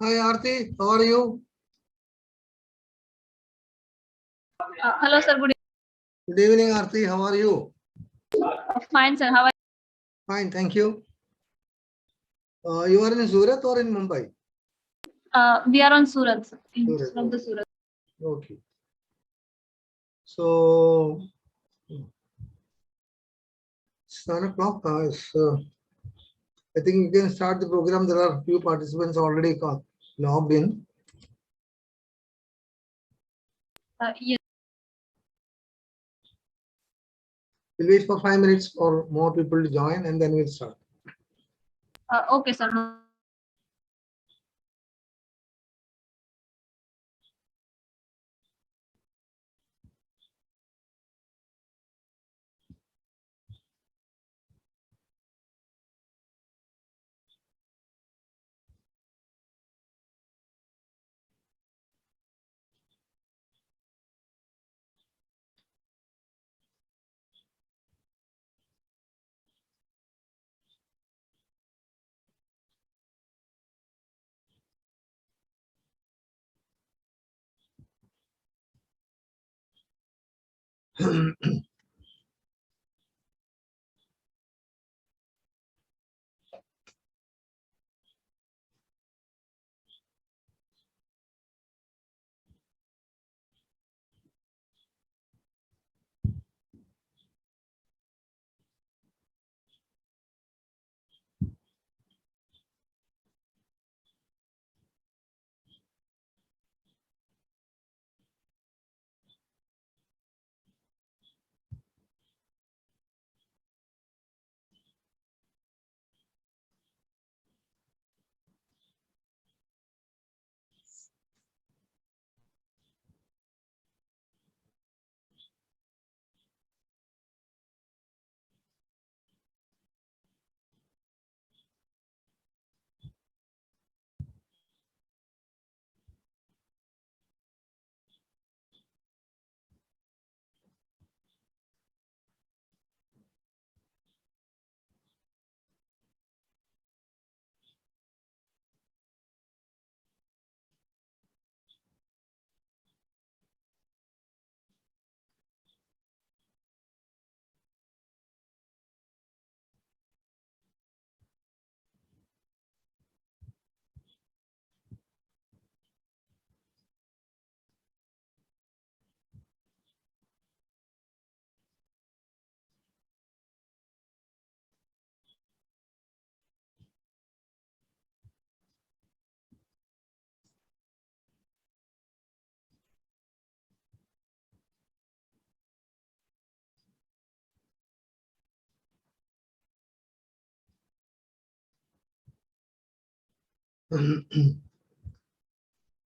Hi Aarti, how are you? Hello, sir. Good evening, Aarti. How are you? Fine, sir. How are Fine, thank you. You are in Surat or in Mumbai? you? We are on Surat, sir. Surat. From the Surat. Okay. So, 7 o'clock. I think you can start the program. There are few participants already logged in. Yes. We'll wait for 5 minutes for more people to join and then we'll start. Okay, sir.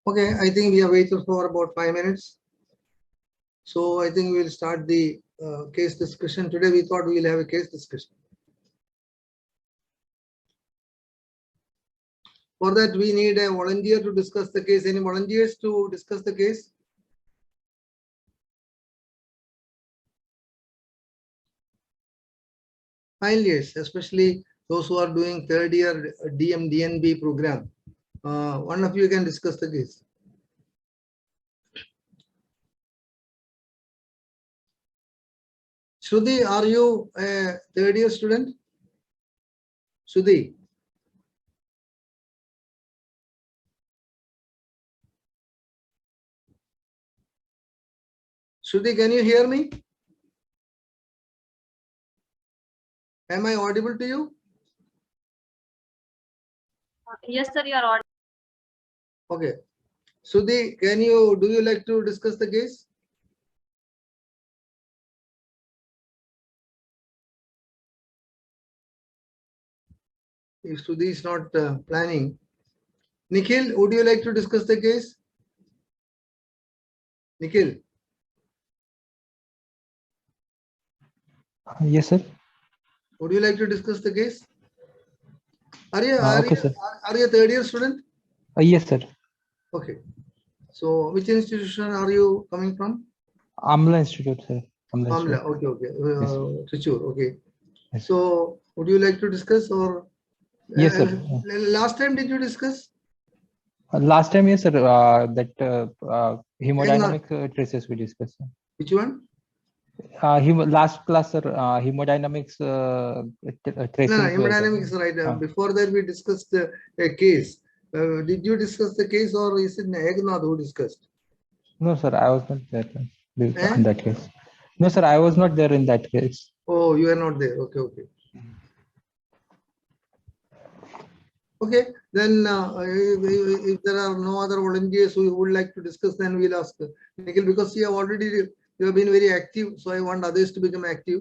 Okay, I think we have waited for about 5 minutes. So I think we'll start the case discussion. Today we thought we'll have a case discussion. For that, we need a volunteer to discuss the case. Any volunteers to discuss the case? Final years, especially those who are doing third year DM DNB program. One of you can discuss the case. Shruti, are you a third year student? Shruti. Shruti, can you hear me? Am I audible to you? Yes, sir. You are audible. Okay. Shruti, do you like to discuss the case? If Shruti is not planning. Nikhil, would you like to discuss the case? Nikhil. Yes, sir. Would you like to discuss the case? Are you Okay, sir. Are you a third year student? Yes, sir. Okay. So which institution are you coming from? Amla Institute, sir. Amla. Okay, okay. Yes. Trichur, okay. Yes. So would you like to discuss or? Yes, sir. Last time did you discuss? Last time, yes, sir. That hemodynamic traces we discussed. Sir. Which one? Last class, sir. Hemodynamics tracing. No, hemodynamics, right. Before that, we discussed a case. Did you discuss the case, or is it Eknath who discussed? No, sir. I was not there in that case. No, sir. I was not there in that case. Oh, you are not there. Okay, okay. Okay, then if there are no other volunteers who would like to discuss, then we'll ask Nikhil, because you have been very active, so I want others to become active.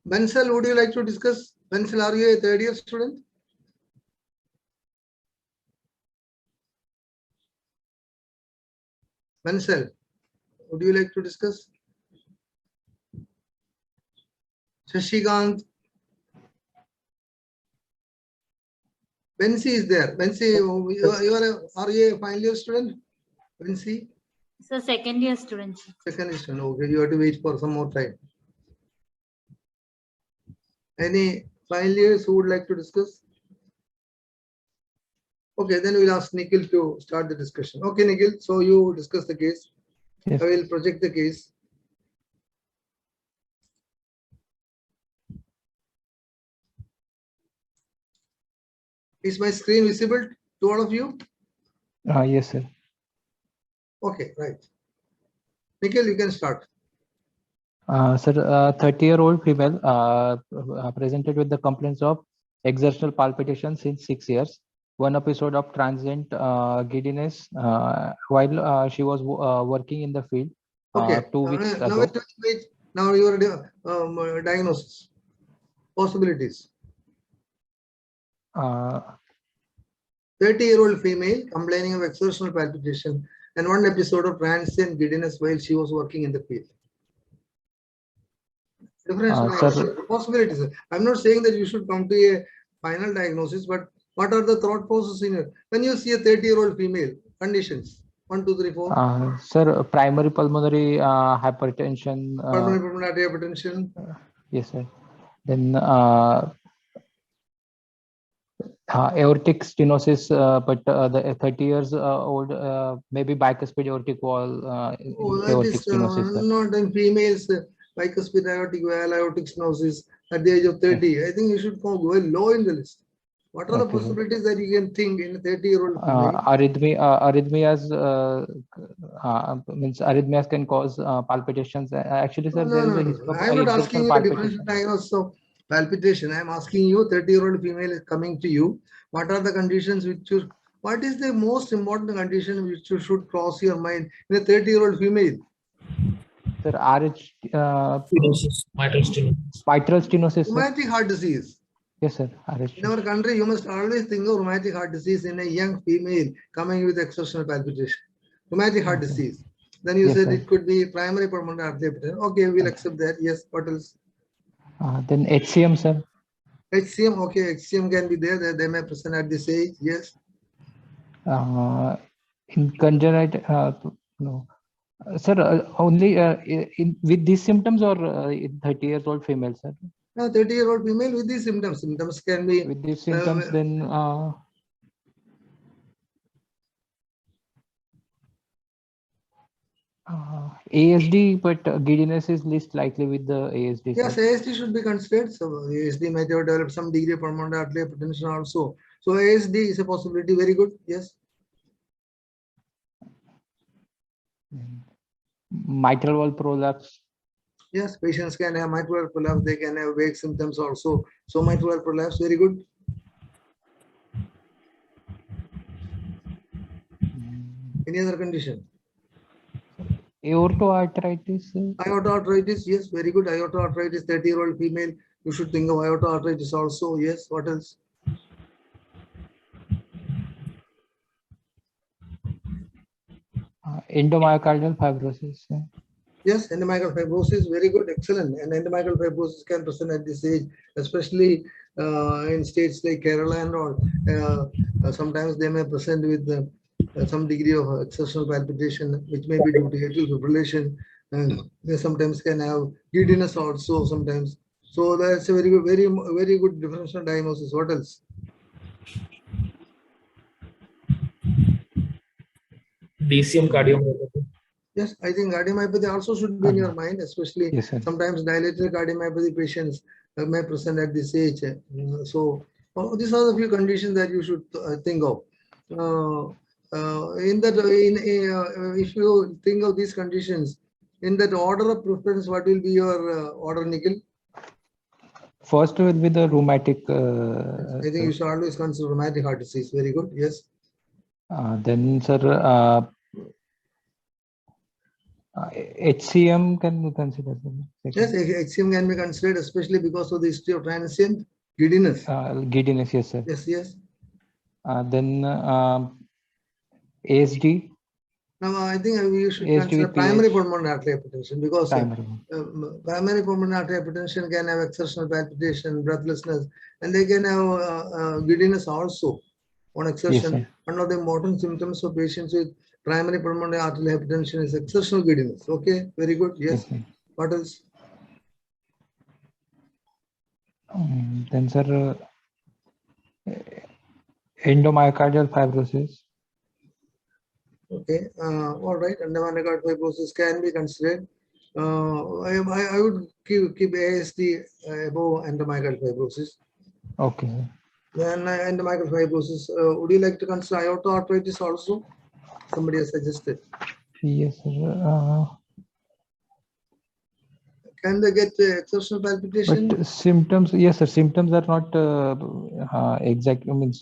Bansal, would you like to discuss? Bansal, are you a third year student? Bansal, would you like to discuss? Shashikant. Bensi is there. Bensi, are you a final year student? Bensi? It's a second year student. Second year student. Okay, you have to wait for some more time. Any final years who would like to discuss? Okay, then we'll ask Nikhil to start the discussion. Okay, Nikhil, so you discuss the case. Yes. I will project the case. Is my screen visible to all of you? Yes, sir. Okay, right. Nikhil, you can start. Sir, 30-year-old female presented with the complaints of exertional palpitation since 6 years. One episode of transient giddiness while she was working in the field Okay. 2 weeks Now, ago. wait. Now your diagnosis, possibilities. 30-year-old female complaining of exertional palpitation and one episode of transient giddiness while she was working in the field. Differential possibilities. I'm not saying that you should come to a final diagnosis, but what are the thought processes in it? When you see a 30-year-old female, conditions 1, 2, 3, 4. Sir, primary pulmonary hypertension. Pulmonary pulmonary hypertension. Yes, sir. Then aortic stenosis, but the 30 years old, maybe bicuspid aortic wall aortic stenosis. Not in females, bicuspid aortic wall, aortic stenosis at the age of 30. Yes. I think you should go low in the list. What are the possibilities that you can think in a 30-year-old female? Arrhythmias means arrhythmias can cause palpitations. Actually, sir, there is a history of I'm not asking you a differential diagnosis of palpitation. I'm asking you, 30-year-old female is coming to you. What are the conditions which you? What is the most important condition which you should cross your mind in a 30-year-old female? Sir, stenosis, mitral stenosis. Rheumatic heart disease. Yes, sir. In our country, you must always think of rheumatic heart disease in a young female coming with exertional palpitation. Rheumatic heart disease. Then you said it could be primary pulmonary artery hypertension. Okay, we'll accept that. Yes. What else? Then HCM, sir. HCM. Okay, HCM can be there. They may present at this age. Yes. In congenital, no. Sir, only with these symptoms or in 30-year-old female, sir? 30-year-old female with these symptoms. Symptoms can be with these symptoms. Then ASD, but giddiness is least likely with the ASD. Yes, sir. ASD should be considered. So ASD might have developed some degree of pulmonary artery hypertension also. So ASD is a possibility. Very good. Yes. Mitral valve prolapse. Yes, patients can have mitral valve prolapse. They can have vague symptoms also. So mitral valve prolapse, very good. Any other condition? Aortoarteritis. Aortoarteritis, yes, very good. Aortoarteritis, 30-year-old female. You should think of aortoarteritis also. Yes. What else? Endomyocardial fibrosis. Yes, endomyocardial fibrosis, very good, excellent. And endomyocardial fibrosis can present at this age, especially in states like Kerala and all. Sometimes they may present with some degree of exertional palpitation, which may be due to atrial fibrillation. and they sometimes can have giddiness also sometimes. So that's a very good, very good differential diagnosis. What else? DCM cardiomyopathy. Yes, I think cardiomyopathy also should be in your mind, especially Yes, sir. sometimes dilated cardiomyopathy patients may present at this age. So these are the few conditions that you should think of. If you think of these conditions, in that order of preference, what will be your order, Nikhil? First will be the rheumatic. I think you should always consider rheumatic heart disease. Very good. Yes. Then, sir, HCM can be considered. Yes, HCM can be considered, especially because of the history of transient giddiness. Giddiness, yes, sir. Yes, yes. Then ASD. Now, I think we should ASD consider with primary PH. pulmonary artery hypertension because Primary. primary pulmonary artery hypertension can have exertional palpitation, breathlessness, and they can have giddiness also on exertion. Yes, one of the important symptoms of patients with primary pulmonary artery hypertension is exertional giddiness. Okay, very good. Yes. Yes, What else? Then, sir, endomyocardial fibrosis. Okay, all right. Endomyocardial fibrosis can be considered. I would keep ASD above endomyocardial fibrosis. Okay. Then endomyocardial fibrosis. Would you like to consider aorta arthritis also? Somebody has suggested. Yes, sir. Can they get exertional palpitation? But symptoms, yes, sir. Symptoms are not exact. Means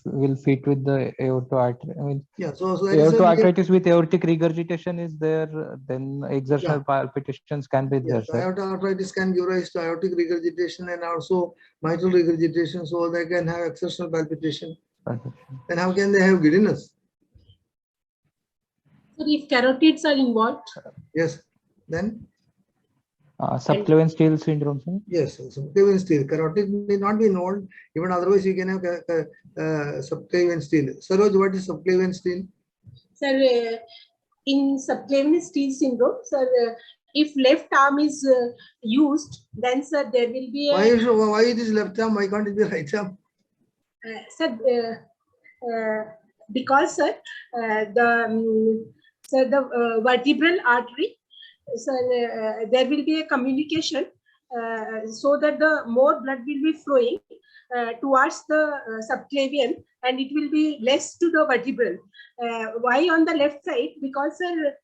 will fit with the aorta artery. I mean, Yeah. So that is aorta a arthritis with aortic regurgitation is there. Then exertional palpitations can be there, yes, sir. aorta arthritis can give rise to aortic regurgitation and also mitral regurgitation. So they can have exertional palpitation. Then how can they have giddiness? So if carotids are involved, Yes. Then Subclavian steal syndrome, sir. yes, subclavian steal. Carotid may not be involved. Even otherwise, you can have subclavian steal. Saroj, what is subclavian steal? sir, in subclavian steal syndrome, sir, if left arm is used, then sir there will be a Why it is left arm? Why can't it be right arm? sir, because sir the vertebral artery, sir, there will be a communication so that the more blood will be flowing towards the subclavian and it will be less to the vertebral. Why on the left side? Because sir,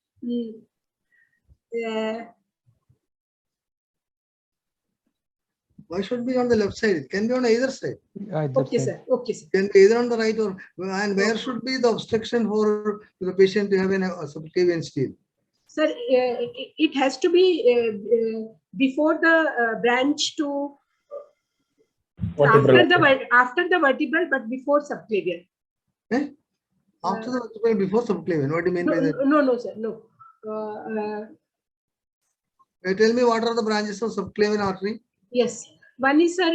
Why should it be on the left side? It can be on either side. okay, sir. Okay, sir. It can be either on the right or and where should be the obstruction for the patient to have a subclavian steal? Sir, it has to be before the branch to after the vertebral, but before subclavian. Eh? After the vertebral, before subclavian. What do you mean by that? No, sir. No. Tell me what are the branches of subclavian artery? Yes, one is sir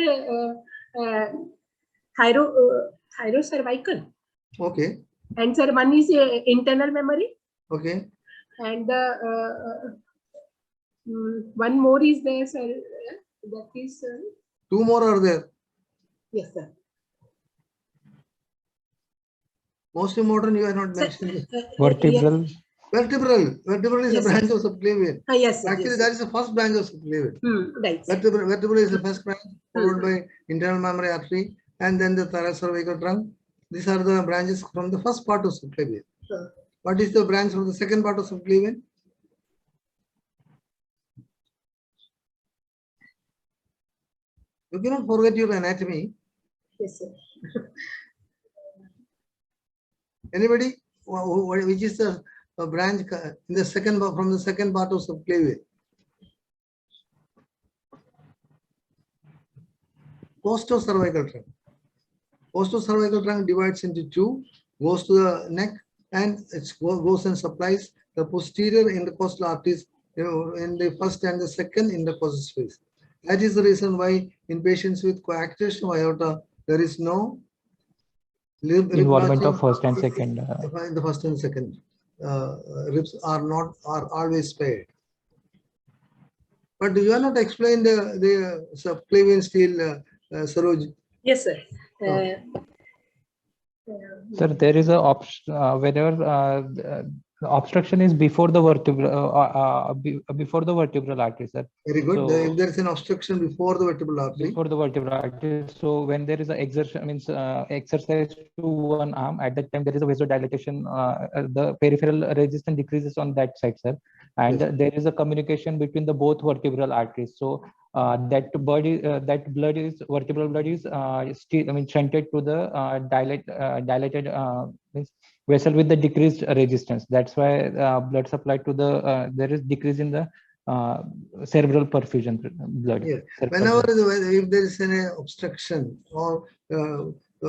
hyrocervical. Okay. And sir, one is internal memory. Okay. And one more is there, sir. That is. Two more are there. Yes, sir. Most important, you are not mentioning. Vertebral. Yes. Vertebral is Yes, a branch of subclavian. Yes, sir. Actually, Yes, that is the first branch of subclavian. Right. Vertebral is the first branch, followed by internal mammary artery, and then the thoracocervical trunk. These are the branches from the first part of subclavian. What is the branch from the second part of subclavian? You cannot forget your anatomy. Yes, sir. Anybody? Which is the branch in the second from the second part of subclavian? Costocervical trunk. Costocervical trunk divides into two, goes to the neck, and it goes and supplies the posterior intercostal arteries in the first and the second intercostal space. That is the reason why in patients with coarctation of aorta, there is no Involvement of first and second. In the first and second ribs are always spared. But you have not explained the subclavian steel, Saroj. Yes, sir. Sir, there is a whenever the obstruction is before the before the vertebral artery, sir. Very good. So, If there is an obstruction before the vertebral artery. Before the vertebral artery. So when there is a exertion, means exercise to one arm, at that time there is a vasodilatation. The peripheral resistance decreases on that side, sir, and Yes. there is a communication between the both vertebral arteries. So that blood is vertebral blood is still, I mean, shunted to the dilated means vessel with the decreased resistance. That's why blood supply to the there is decrease in the cerebral perfusion blood. Yeah. Cerebral Whenever if there is an obstruction or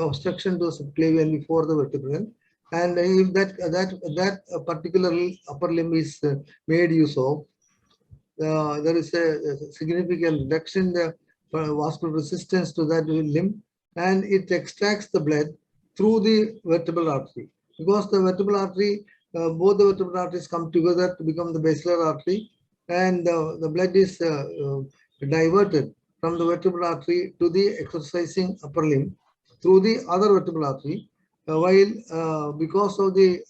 obstruction to subclavian before the vertebral, and if that particular upper limb is made use of, there is a significant reduction in the vascular resistance to that limb, and it extracts the blood through the vertebral artery, because the vertebral artery, both the vertebral arteries come together to become the basilar artery, and the blood is diverted from the vertebral artery to the exercising upper limb through the other vertebral artery, while because of the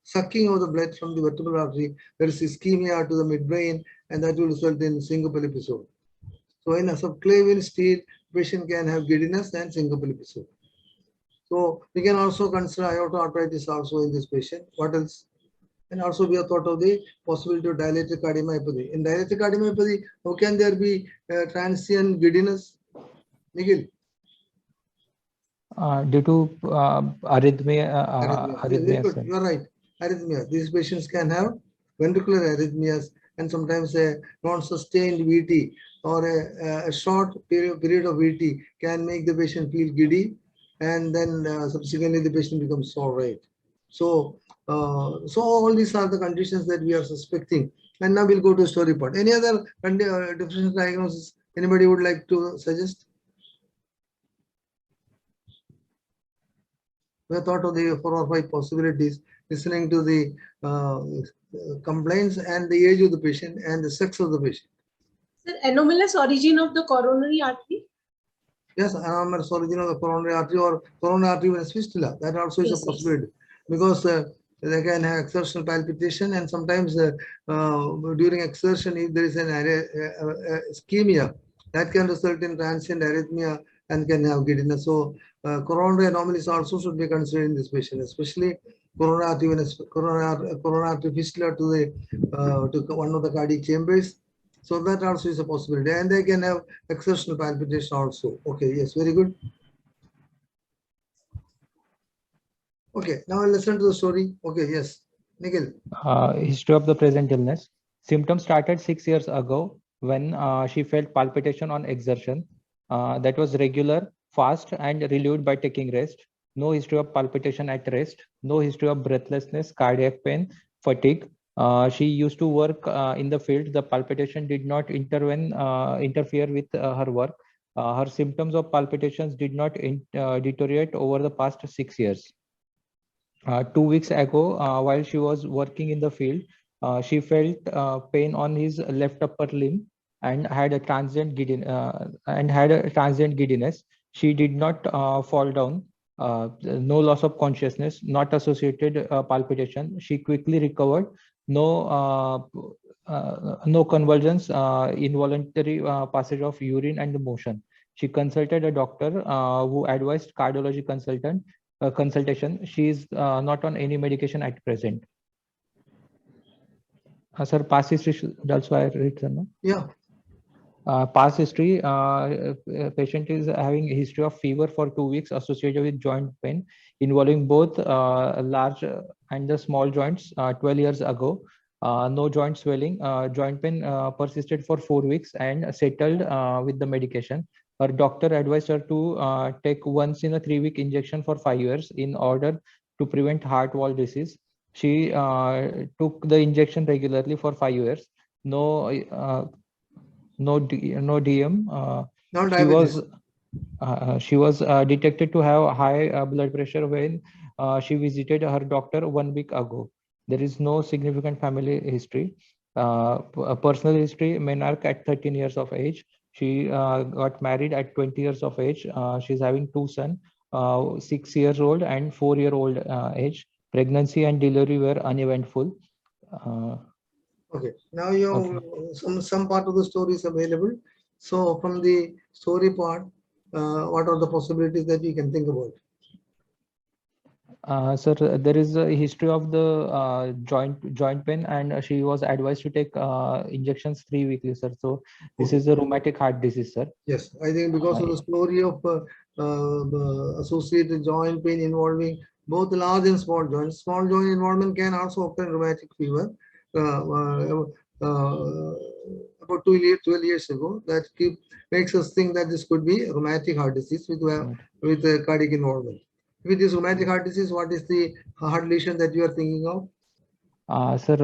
sucking of the blood from the vertebral artery, there is ischemia to the midbrain, and that will result in syncopal episode. So in a subclavian steel, patient can have giddiness and syncopal episode. So we can also consider aorta arteritis also in this patient. What else? And also we have thought of the possibility of dilated cardiomyopathy. In dilated cardiomyopathy, how can there be transient giddiness? Nikhil? due to arrhythmia. Arrhythmia. Very good. Sir. You are right. Arrhythmia. These patients can have ventricular arrhythmias and sometimes a non-sustained VT or a short period of VT can make the patient feel giddy, and then subsequently the patient becomes sore, right? So, so all these are the conditions that we are suspecting. And now we'll go to story part. Any other differential diagnosis anybody would like to suggest? We have thought of the 4 or 5 possibilities, listening to the complaints and the age of the patient and the sex of the patient. Sir, anomalous origin of the coronary artery? Yes, anomalous origin of the coronary artery or coronary artery venous fistula. That also is Yes, a possibility, because they can have exertional palpitation, and sometimes during exertion, if there is an ischemia, that can result in transient arrhythmia and can have giddiness. So coronary anomalies also should be considered in this patient, especially coronary artery venous coronary artery fistula to the to one of the cardiac chambers. So that also is a possibility, and they can have exertional palpitation also. Okay, yes, very good. Okay, now I'll listen to the story. Okay, yes, Nikhil. History of the present illness. Symptoms started 6 years ago when she felt palpitation on exertion. That was regular, fast, and relieved by taking rest. No history of palpitation at rest. No history of breathlessness, cardiac pain, fatigue. She used to work in the field. The palpitation did not interfere with her work. Her symptoms of palpitations did not deteriorate over the past 6 years. 2 weeks ago, while she was working in the field, she felt pain on his left upper limb and had a transient giddiness. She did not fall down. No loss of consciousness, not associated palpitation. She quickly recovered. No convulsions, involuntary passage of urine and motion. She consulted a doctor who advised cardiology consultation. She is not on any medication at present. Sir, past history should also I read, sir, no? Yeah. Past history, patient is having a history of fever for 2 weeks associated with joint pain involving both large and the small joints 12 years ago. No joint swelling. Joint pain persisted for 4 weeks and settled with the medication. Her doctor advised her to take once in a 3-week injection for 5 years in order to prevent heart wall disease. She took the injection regularly for 5 years. No DM. Not diabetes. She was detected to have high blood pressure when she visited her doctor 1 week ago. There is no significant family history. A personal history, menarche at 13 years of age. She got married at 20 years of age. She's having 2 sons, 6 years old and 4-year-old age. Pregnancy and delivery were uneventful. Okay, now you some part of the story is available. So from the story part, what are the possibilities that you can think about? Sir, there is a history of the joint pain, and she was advised to take injections 3 weekly, sir. So this is a rheumatic heart disease, sir. Yes, I think because of the story of the associated joint pain involving both large and small joints. Small joint involvement can also occur in rheumatic fever. About 12 years ago, that makes us think that this could be rheumatic heart disease with cardiac involvement. With this rheumatic heart disease, what is the heart lesion that you are thinking of? Sir,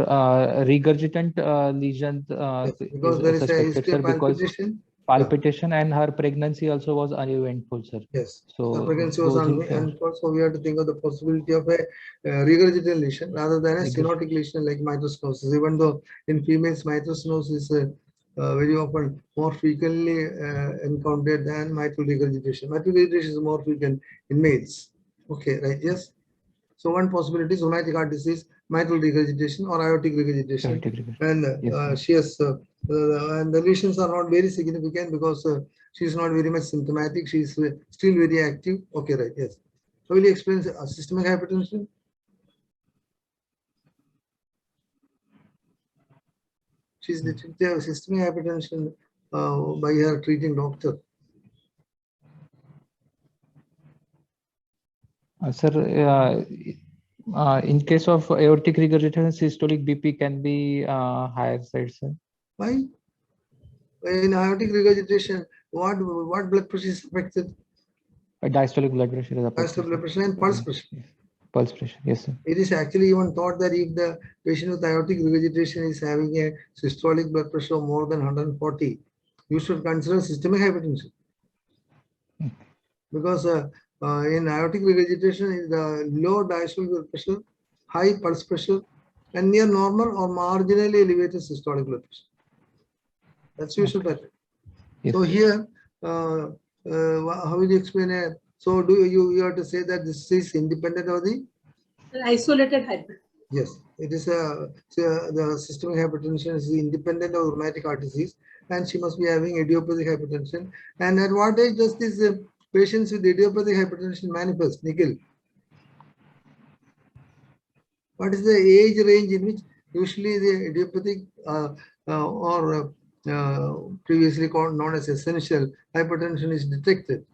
regurgitant lesion Yes, because there is a suspected, history sir, of because palpitation. palpitation and her pregnancy also was uneventful, sir. Yes, So the pregnancy was those and also we have to think of the possibility of a regurgitant lesion rather than a stenotic lesion like mitral stenosis. Even though in females mitral stenosis is very often more frequently encountered than mitral regurgitation. Mitral regurgitation is more frequent in males. Okay, right? Yes. So one possibility is rheumatic heart disease, mitral regurgitation, or aortic regurgitation, and she has and the lesions are not very significant because she is not very much symptomatic. She is still very active. Okay, right? Yes. So will you explain systemic hypertension? She is detected of systemic hypertension by her treating doctor. Sir, in case of aortic regurgitation, systolic BP can be higher side, sir. Why? In aortic regurgitation, what blood pressure is affected? Diastolic blood pressure is affected. Diastolic blood pressure and pulse pressure. Pulse pressure, yes, sir. It is actually even thought that if the patient with aortic regurgitation is having a systolic blood pressure of more than 140, you should consider systemic hypertension. Because in aortic regurgitation, the low diastolic blood pressure, high pulse pressure, and near normal or marginally elevated systolic blood pressure. That's usual pattern. Yes. So here, how will you explain it? So do you have to say that this is independent of the Isolated hyper. Yes, it is the systemic hypertension is independent of rheumatic heart disease, and she must be having idiopathic hypertension. And at what age does these patients with idiopathic hypertension manifest, Nikhil? What is the age range in which usually the idiopathic or previously called known as essential hypertension is detected?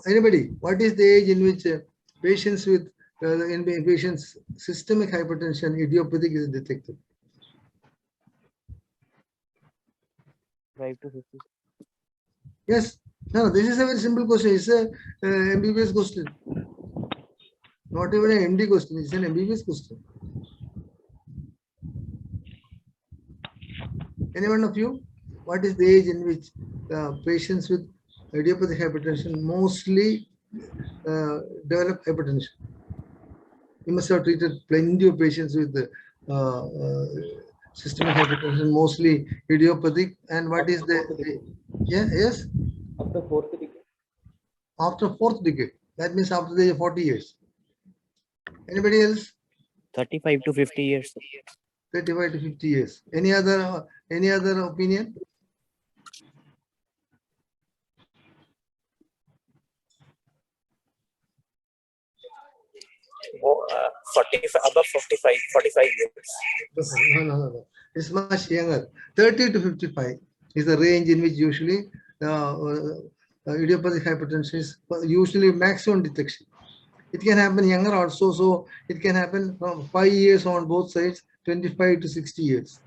Anybody, what is the age in which patients with in patients systemic hypertension idiopathic is detected? 5 to 50. Yes. No, this is a very simple question. It's a MBBS question. Not even an MD question. It's an MBBS question. Any one of you? What is the age in which patients with idiopathic hypertension mostly develop hypertension? You must have treated plenty of patients with systemic hypertension, mostly idiopathic. And what is the yes? After 4th decade. After 4th decade. That means after the 40 years. Anybody else? 35 to 50 years. 35 to 50 years. Any other opinion? Oh, 45, above 45 years. No. It's much younger. 30 to 55 is the range in which usually idiopathic hypertension is usually maximum detection. It can happen younger also, so it can happen from 5 years on both sides, 25 to 60 years.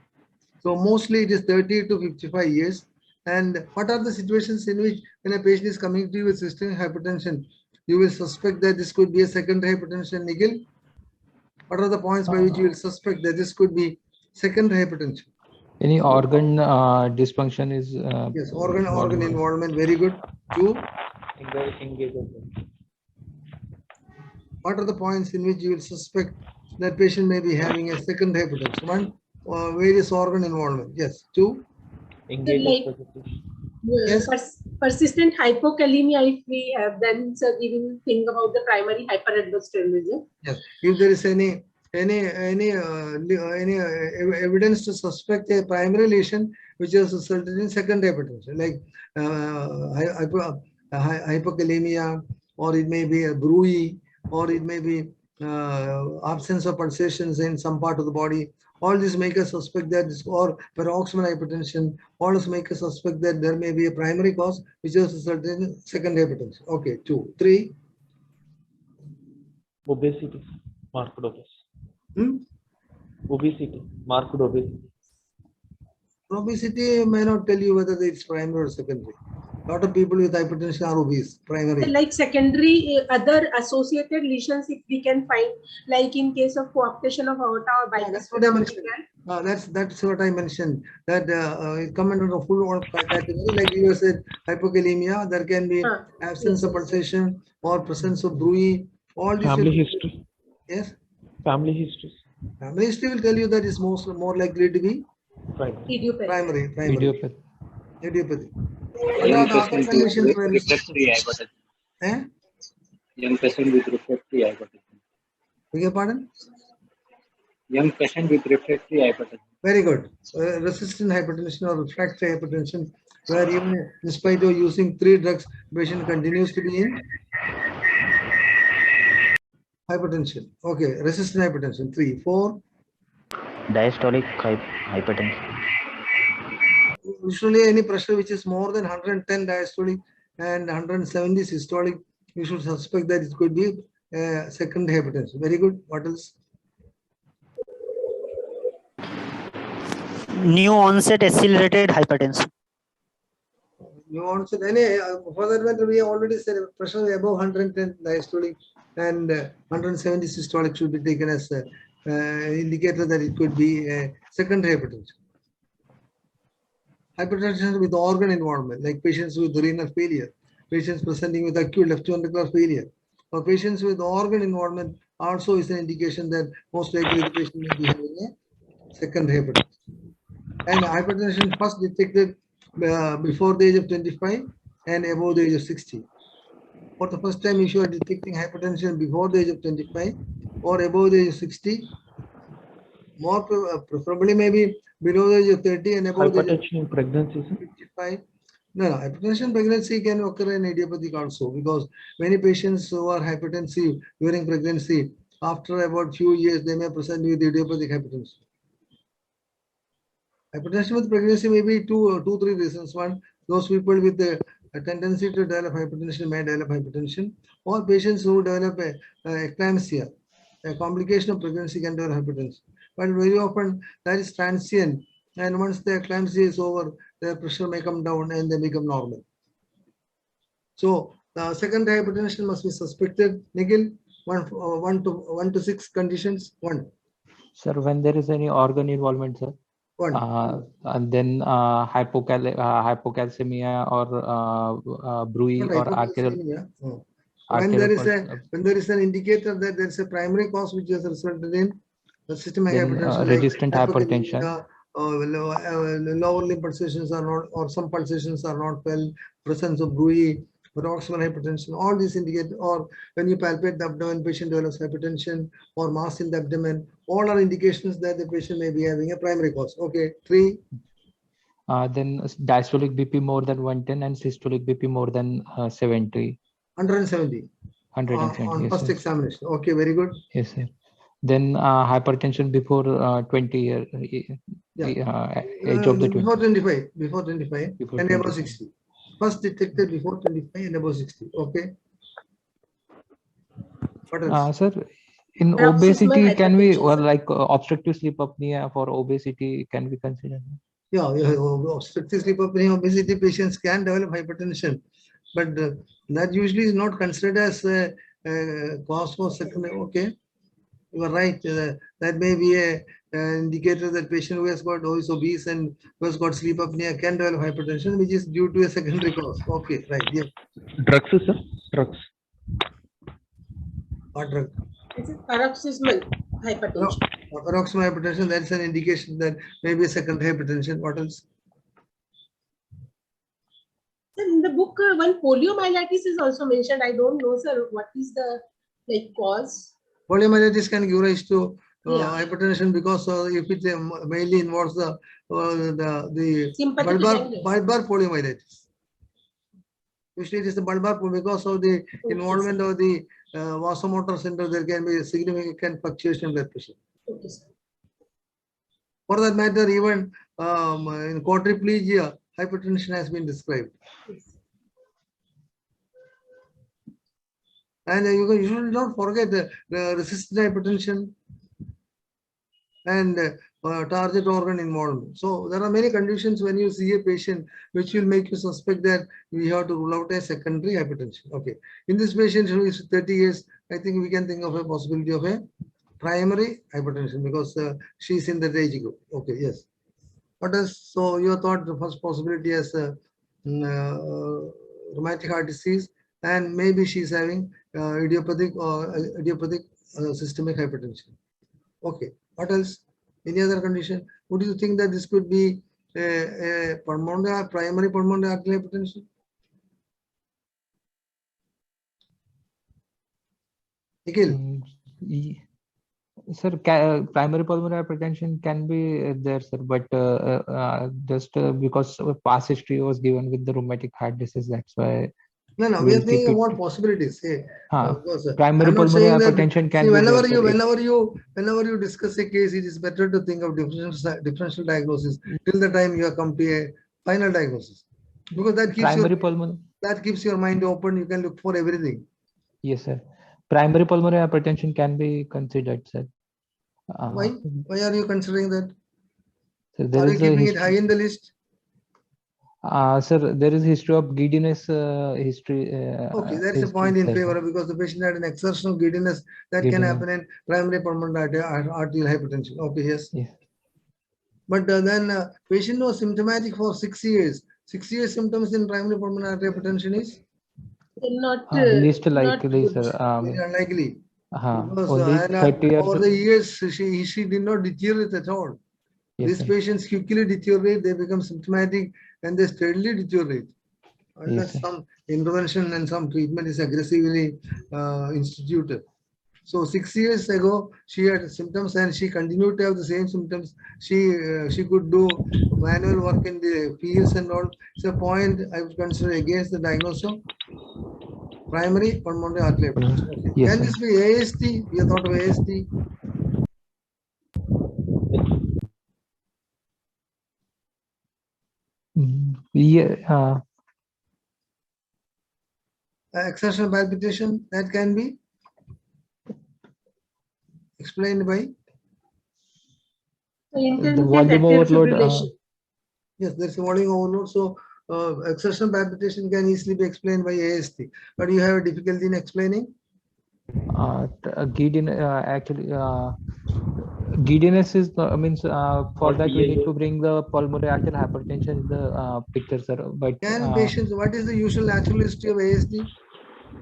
So mostly it is 30 to 55 years. And what are the situations in which when a patient is coming to you with systemic hypertension, you will suspect that this could be a secondary hypertension, Nikhil? What are the points by which you will suspect that this could be secondary hypertension? Any organ dysfunction is yes, organ involvement, very good. 2. Engage of them. What are the points in which you will suspect that patient may be having a second hypertension? One, various organ involvement. Yes. Two, Engage like- of precipitation. Yes. Persistent hypokalemia, if we have, then sir, we will think about the primary hyperaldosteronism. yes. If there is any evidence to suspect a primary lesion which has resulted in second hypertension, like hypokalemia, or it may be a bruit, or it may be absence of pulsations in some part of the body. All this make us suspect that this, or paroxysmal hypertension, all this make us suspect that there may be a primary cause which has resulted in second hypertension. Okay, 2, 3. Obesity. Marked obesity. Hmm? Obesity. Marked obesity. Obesity may not tell you whether it's primary or secondary. A lot of people with hypertension are obese, primary. Like secondary, other associated lesions, if we can find, like in case of coaptation of aorta or Yeah, bicuspid. that's what I mentioned. That's what I mentioned. That it come under a full category. Like you said, hypokalemia. There can be absence of pulsation or presence of bruit. All these. Family history. Yes. Family history. Family history will tell you that is more likely to be Right. primary. Idiopathy. Idiopathy. What are the other conditions where refractory hypertension. Eh? Young patient with refractory hypertension. Beg your pardon? Young patient with refractory hypertension. Very good. Resistant hypertension or refractory hypertension, where even in spite of using 3 drugs, patient continues to be in hypertension. Okay, resistant hypertension. 3, 4. Diastolic hypertension. Usually, any pressure which is more than 110 diastolic and 170 systolic, you should suspect that it could be second hypertension. Very good. What else? New onset accelerated hypertension. You want to say, for that matter, we already said pressure above 110 diastolic and 170 systolic should be taken as an indicator that it could be a second hypertension. Hypertension with organ involvement, like patients with renal failure, patients presenting with acute left ventricular failure, or patients with organ involvement also is an indication that most likely the patient may be having a second hypertension. And hypertension first detected before the age of 25 and above the age of 60. For the first time, if you are detecting hypertension before the age of 25 or above the age of 60, more preferably maybe below the age of 30 and above the age of Hypertension in pregnancy. 55. No, hypertension in pregnancy can occur in idiopathic also, because many patients who are hypertensive during pregnancy, after about few years, they may present with idiopathic hypertension. Hypertension with pregnancy may be two, 3 reasons. One, those people with a tendency to develop hypertension may develop hypertension, or patients who develop eclampsia, a complication of pregnancy can develop hypertension. But very often that is transient, and once the eclampsia is over, their pressure may come down and they become normal. So the second hypertension must be suspected. Nikhil, 1 to 6 conditions. 1. Sir, when there is any organ involvement, sir. 1. And then hypocalcemia or bruit or arterial. When there is an indicator that there is a primary cause which has resulted in the systemic hypertension, resistant hypertension. Lower limb pulsations are not, or some pulsations are not felt, presence of bruit, paroxysmal hypertension, all these indicate, or when you palpate the abdomen, patient develops hypertension or mass in the abdomen, all are indications that the patient may be having a primary cause. Okay, 3. Then diastolic BP more than 110 and systolic BP more than 70. 170. 170. On Yes, first sir. examination. Okay, very good. Yes, sir. Then hypertension before 20 year age of the 20. Before 25. Before 25 Before and 25. above 60. First detected before 25 and above 60. Okay. What else? Sir, in Paroxysmal obesity, can we, hypertension, or sir. like obstructive sleep apnea for obesity, can we consider? Yeah, obstructive sleep apnea, obesity patients can develop hypertension, but that usually is not considered as a cause for second. Okay. You are right. That may be a indicator that patient who has got who is obese and who has got sleep apnea can develop hypertension, which is due to a secondary cause. Okay, right. Yeah. Drugs, sir. Drugs. What drug? It's a paroxysmal hypertension. Paroxysmal hypertension. That's an indication that maybe a secondary hypertension. What else? Sir, in the book, one poliomyelitis is also mentioned. I don't know, sir, what is the cause? Poliomyelitis can give rise to Yeah. hypertension because if it mainly involves the Sympathetic ganglion. bulbar poliomyelitis. Usually it is the bulbar because of the involvement of the vasomotor center. There can be a significant fluctuation in blood pressure. Okay, sir. For that matter, even in quadriplegia, hypertension has been described. Yes. And you should not forget the resistant hypertension and target organ involvement. So there are many conditions when you see a patient which will make you suspect that we have to rule out a secondary hypertension. Okay. In this patient who is 30 years, I think we can think of a possibility of a primary hypertension because she is in that age group. Okay, yes. What else? So you thought the first possibility as rheumatic heart disease, and maybe she's having idiopathic or idiopathic systemic hypertension. Okay. What else? Any other condition? Would you think that this could be a pulmonary, primary pulmonary arterial hypertension? Nikhil? Sir, primary pulmonary hypertension can be there, sir, but just because of past history was given with the rheumatic heart disease, that's why. No, we are thinking about possibilities. Primary pulmonary hypertension can be whenever there, whenever you discuss a case, it is better to think of differential diagnosis till the time you have come to a final diagnosis, because that keeps your mind open. You can look for everything. Yes, sir. Primary pulmonary hypertension can be considered, sir. Why are you considering that? So are you keeping it high in the list? Sir, there is history of giddiness history. Okay, that's a point in favor because the patient had an exertional giddiness that can happen in primary pulmonary arterial hypertension. Okay, yes. But then patient was symptomatic for 6 years. 6 years symptoms in primary pulmonary arterial hypertension is not least likely, sir. Very unlikely. Because only 30 years over the years she did not deteriorate at all. Yes, These patients quickly deteriorate, they become symptomatic and they steadily deteriorate. Unless some intervention and some treatment is aggressively instituted. So 6 years ago, she had symptoms and she continued to have the same symptoms. She could do manual work in the fields and all. It's a point I would consider against the diagnosis of primary pulmonary arterial hypertension. Okay. Yes, can this be AST? We have thought of AST. Exertional palpitation, that can be explained by the volume overload. Yes, there's a volume overload. So exertional palpitation can easily be explained by AST. But you have a difficulty in explaining? Giddiness is means for that we need to bring the pulmonary arterial hypertension in the picture, sir. But can patients, what is the usual natural history of ASD?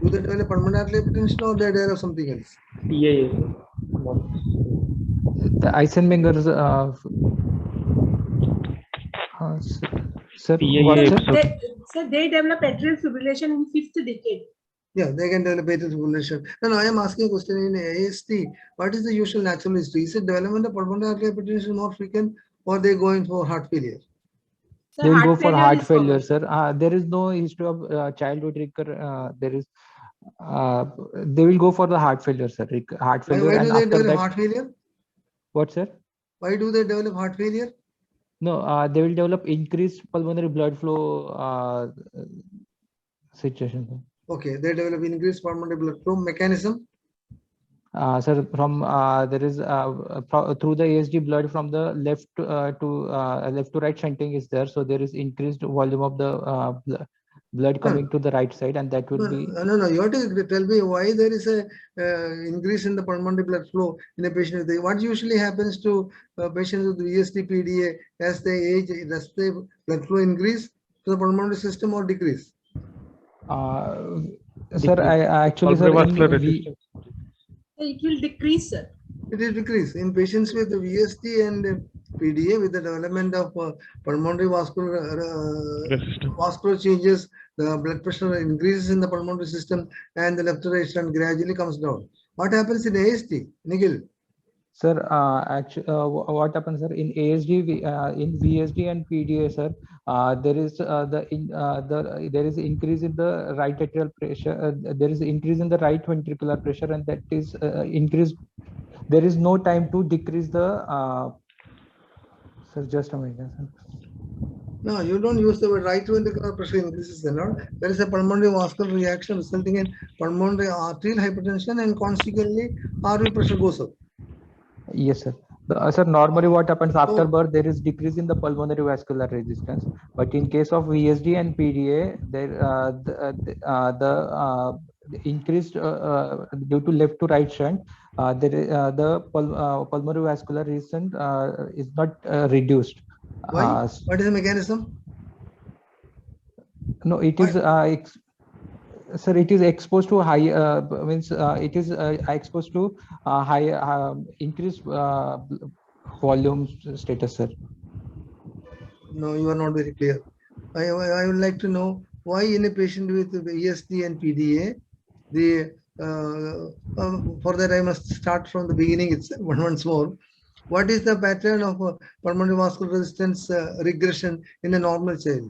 Do they develop pulmonary arterial hypertension or they develop something else? PAS. The Eisenmenger's sir, so they develop atrial fibrillation in 5th decade. Yeah, they can develop atrial fibrillation. No, I am asking a question in AST. What is the usual natural history? Is it development of pulmonary arterial hypertension more frequent or they going for heart failure? So they will go for heart failure, common. sir. There is no history of childhood recur. There is. They will go for the heart failure, sir. Heart failure. Why do they develop heart failure? What, sir? Why do they develop heart failure? No, they will develop increased pulmonary blood flow situation. Sir. Okay, they develop increased pulmonary blood flow mechanism. Sir, from there is through the ASD blood from the left to right shunting is there, so there is increased volume of the blood coming to the right side, and that will be. No. You have to tell me why there is a increase in the pulmonary blood flow in a patient with what usually happens to patients with VSD PDA as they age. Does the blood flow increase to the pulmonary system or decrease? Sir, I actually, sir, It will decrease, sir. It will decrease in patients with VSD and PDA with the development of pulmonary vascular changes. The blood pressure increases in the pulmonary system and the left right shunt gradually comes down. What happens in ASD, Nikhil? Sir, actually, what happens, sir, in ASD, in VSD and PDA, sir, there is there is increase in the right atrial pressure. There is increase in the right ventricular pressure, and that is increased. There is no time to decrease the. Sir, just a minute. Sir. No, you don't use the word right ventricular pressure increases. There is a pulmonary vascular reaction resulting in pulmonary arterial hypertension, and consequently, RV pressure goes up. Yes, sir. Sir, normally what happens after birth, there is decrease in the pulmonary vascular resistance. But in case of VSD and PDA, there the increased due to left to right shunt, the pulmonary vascular resistance is not reduced. Why? What is the mechanism? No, it is. Sir, it is exposed to high means it is exposed to high increased volume status, sir. No, you are not very clear. I would like to know why in a patient with ESD and PDA, the for that I must start from the beginning. It's once more. What is the pattern of pulmonary vascular resistance regression in a normal child?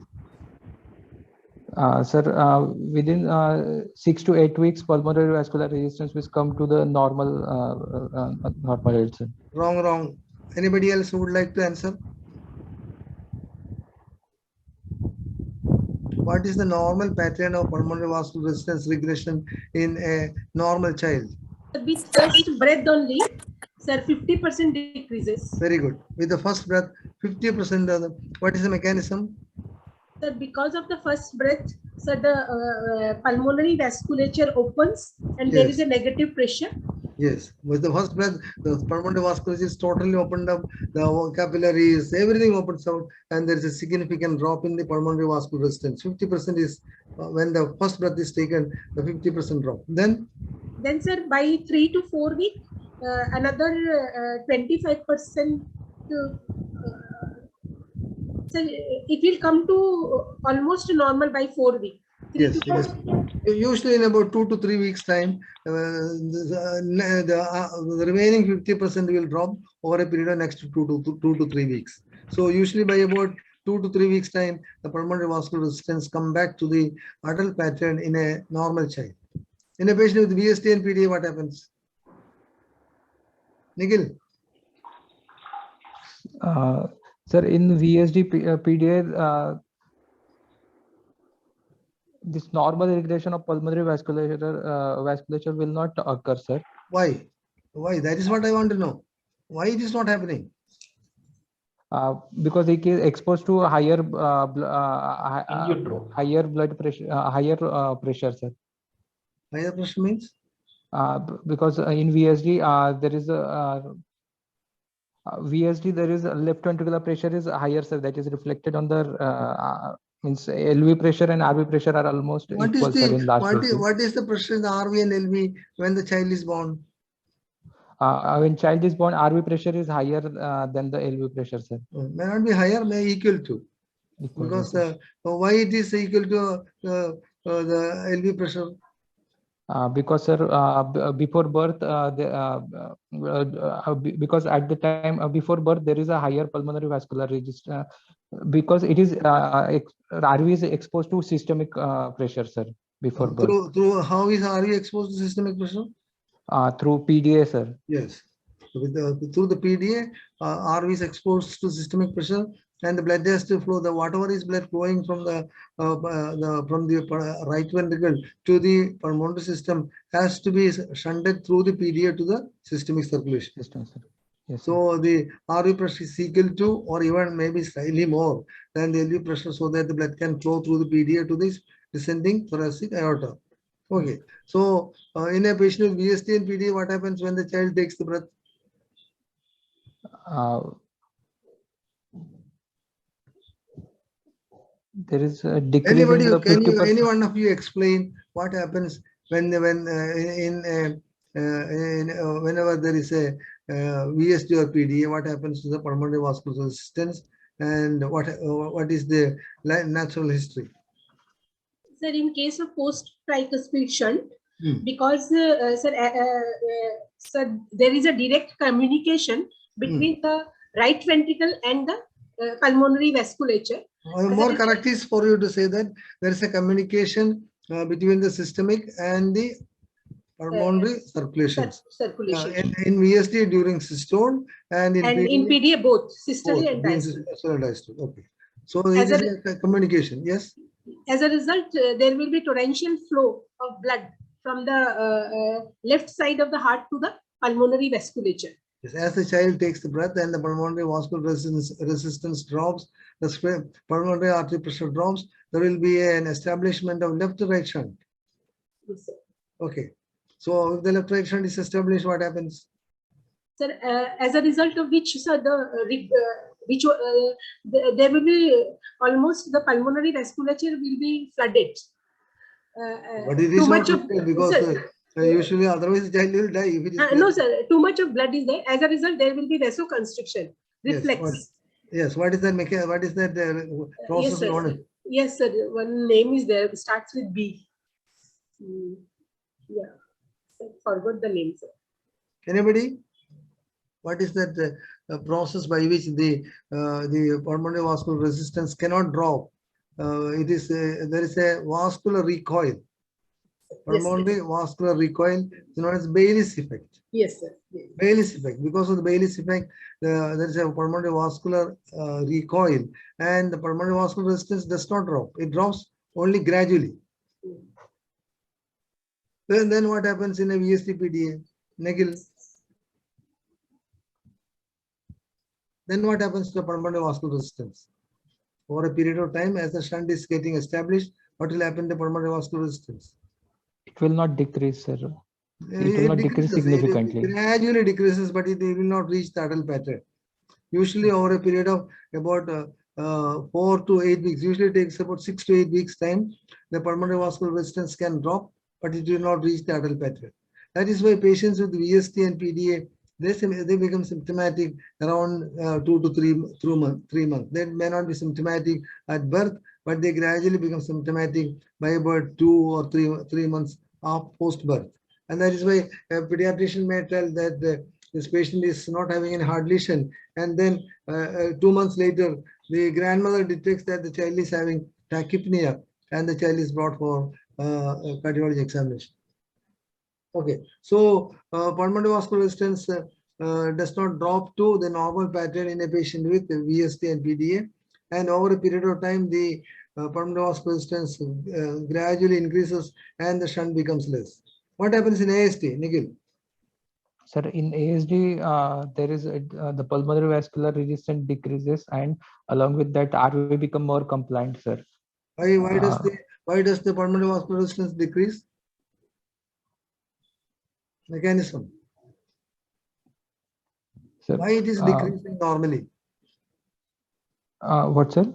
Sir, within 6 to 8 weeks, pulmonary vascular resistance will come to the normal normal age, sir. Wrong. Anybody else who would like to answer? What is the normal pattern of pulmonary vascular resistance regression in a normal child? With first breath only, sir, 50% decreases. Very good. With the first breath, 50%. What is the mechanism? Sir, because of the first breath, sir, the pulmonary vasculature opens and there is a negative pressure. Yes, with the first breath, the pulmonary vasculature is totally opened up, the capillaries, everything opens out, and there is a significant drop in the pulmonary vascular resistance. 50% is when the first breath is taken, the 50% drop. Then, sir, by 3 to 4 weeks, another 25%. So it will come to almost normal by 4 weeks. Yes. Usually in about 2 to 3 weeks time, the remaining 50% will drop over a period of next 2 to 3 weeks. So usually by about 2 to 3 weeks time, the pulmonary vascular resistance come back to the adult pattern in a normal child. In a patient with VSD and PDA, what happens? Nikhil? Sir, in VSD PDA, this normal regression of pulmonary vasculature will not occur, sir. Why? That is what I want to know. Why it is not happening? Because it is exposed to higher higher blood pressure, higher pressure, sir. Higher pressure means? Because in VSD there is a VSD, there is a left ventricular pressure is higher, sir. That is reflected on the means LV pressure and RV pressure are almost equal, sir, in last what is the pressure in the RV and LV when the child is born? When child is born, RV pressure is higher than the LV pressure, sir. May not be higher, may equal to. Because why it is equal to the LV pressure? Because, sir, before birth, because at the time before birth there is a higher pulmonary vascular resistance because it is RV is exposed to systemic pressure, sir, before birth. Through how is RV exposed to systemic pressure? Through PDA, sir. Yes, through the PDA, RV is exposed to systemic pressure, and the blood has to flow. The whatever is blood flowing from the right ventricle to the pulmonary system has to be shunted through the PDA to the systemic circulation. System, sir. Yes, so the RV pressure is equal to, or even maybe slightly more than the LV pressure, so that the blood can flow through the PDA to this descending thoracic aorta. Okay. So in a patient with VST and PDA, what happens when the child takes the breath? There is a decrease in the 50%. Any one of you explain what happens whenever there is a VST or PDA, what happens to the pulmonary vascular resistance, and what is the natural history? Sir, in case of post-tricuspid shunt, because sir, there is a direct communication between the right ventricle and the pulmonary vasculature. More correct is for you to say that there is a communication between the systemic and the pulmonary circulations. In VSD during systole and in PDA both systole and diastole. Okay. So it is a communication. Yes. As a result, there will be torrential flow of blood from the left side of the heart to the pulmonary vasculature. Yes, as the child takes the breath and the pulmonary vascular resistance drops, the pulmonary artery pressure drops, there will be an establishment of left to right shunt. Yes, sir. Okay. So if the left right shunt is established, what happens? Sir, as a result of which, sir, there will be almost the pulmonary vasculature will be flooded. But it is not flooded because usually otherwise the child will die. If it is no, sir, too much of blood is there. As a result, there will be vasoconstriction, reflex. Yes, what is that mechanism? What is that process? Yes, sir. Yes, sir. One name is there, starts with B. Yeah, I forgot the name, sir. Anybody? What is that process by which the pulmonary vascular resistance cannot drop? It is there is a vascular recoil. Pulmonary vascular recoil is known as Baylis effect. Yes, sir. Yes. Baylis effect. Because of the Baylis effect, there is a pulmonary vascular recoil, and the pulmonary vascular resistance does not drop. It drops only gradually. Then what happens in a VST PDA? Nagil. Then what happens to the pulmonary vascular resistance? Over a period of time, as the shunt is getting established, what will happen to pulmonary vascular resistance? It will not decrease, sir. It will not decrease significantly. It gradually decreases, but it will not reach the adult pattern. Usually over a period of about 4 to 8 weeks, usually takes about 6 to 8 weeks time, the pulmonary vascular resistance can drop, but it will not reach the adult pattern. That is why patients with VST and PDA, they become symptomatic around 2 to 3 months. They may not be symptomatic at birth, but they gradually become symptomatic by about 2 or 3 months of post-birth. And that is why a pediatrician may tell that this patient is not having any heart lesion, and then 2 months later, the grandmother detects that the child is having tachypnea, and the child is brought for cardiology examination. Okay, so pulmonary vascular resistance does not drop to the normal pattern in a patient with VST and PDA, and over a period of time, the pulmonary vascular resistance gradually increases and the shunt becomes less. What happens in AST, Nikhil? Sir, in ASD, there is the pulmonary vascular resistance decreases, and along with that, RV become more compliant, sir. Why does the pulmonary vascular resistance decrease? Mechanism. Sir, why it is decreasing normally? What, sir?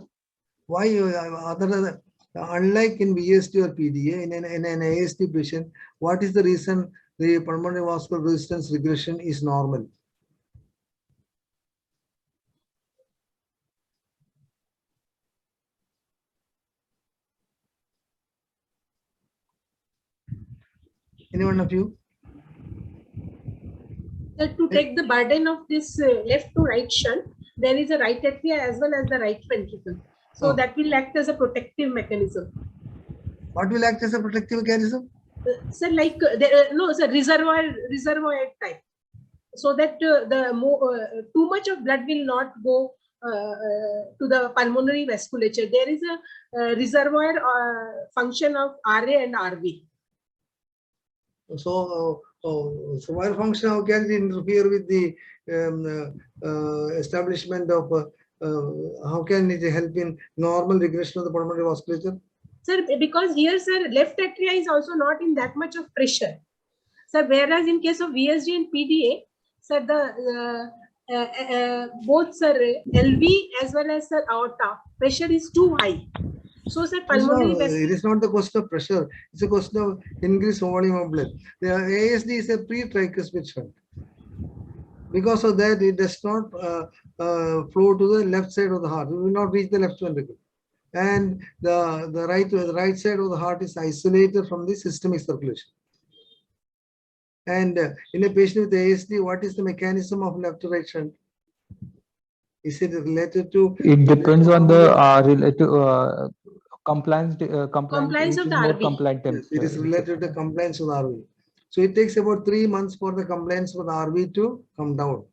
Why other than unlike in VST or PDA, in an AST patient, what is the reason the pulmonary vascular resistance regression is normal? Any one of you? To take the burden of this left to right shunt, there is a right atria as well as the right ventricle. So that will act as a protective mechanism. What will act as a protective mechanism? Sir, like reservoir type, so that too much of blood will not go to the pulmonary vasculature. There is a reservoir function of RA and RV. So, reservoir function, how can it interfere with the establishment of how can it help in normal regression of the pulmonary vasculature? Sir, because here, sir, left atria is also not in that much of pressure. Sir, whereas in case of VSD and PDA, sir, both sir LV as well as sir aorta pressure is too high. So, sir, pulmonary it is not the question of pressure. It's a question of increased volume of blood. The ASD is a pre-tricuspid shunt. Because of that, it does not flow to the left side of the heart. It will not reach the left ventricle. And the right side of the heart is isolated from the systemic circulation. And in a patient with ASD, what is the mechanism of left to right shunt? Is it related to? It depends on the relative compliance. Compliance of which the is more RV. compliant. Yes, it is related to compliance with RV. So it takes about 3 months for the compliance with RV to come down.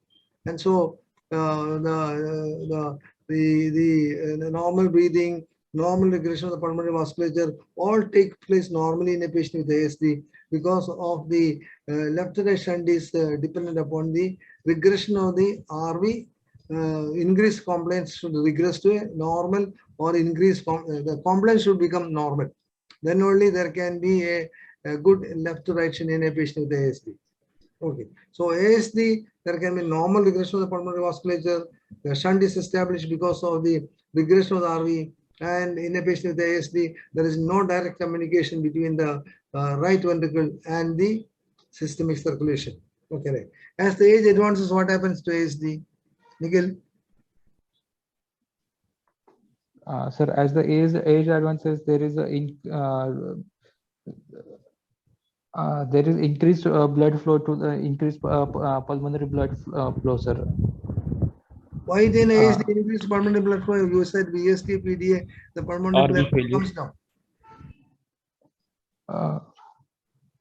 And so the normal breathing, normal regression of the pulmonary vasculature all take place normally in a patient with ASD because of the left to right shunt is dependent upon the regression of the RV. Increased compliance should regress to a normal or increased the compliance should become normal. Then only there can be a good left to right shunt in a patient with ASD. Okay, so ASD, there can be normal regression of the pulmonary vasculature. The shunt is established because of the regression of the RV. And in a patient with ASD, there is no direct communication between the right ventricle and the systemic circulation. Okay, right. As the age advances, what happens to ASD? Nikhil? Sir, as the age advances, there is increased blood flow to the increased pulmonary blood flow, sir. Why then ASD increased pulmonary blood flow? You said VSD, PDA, the pulmonary blood flow comes down.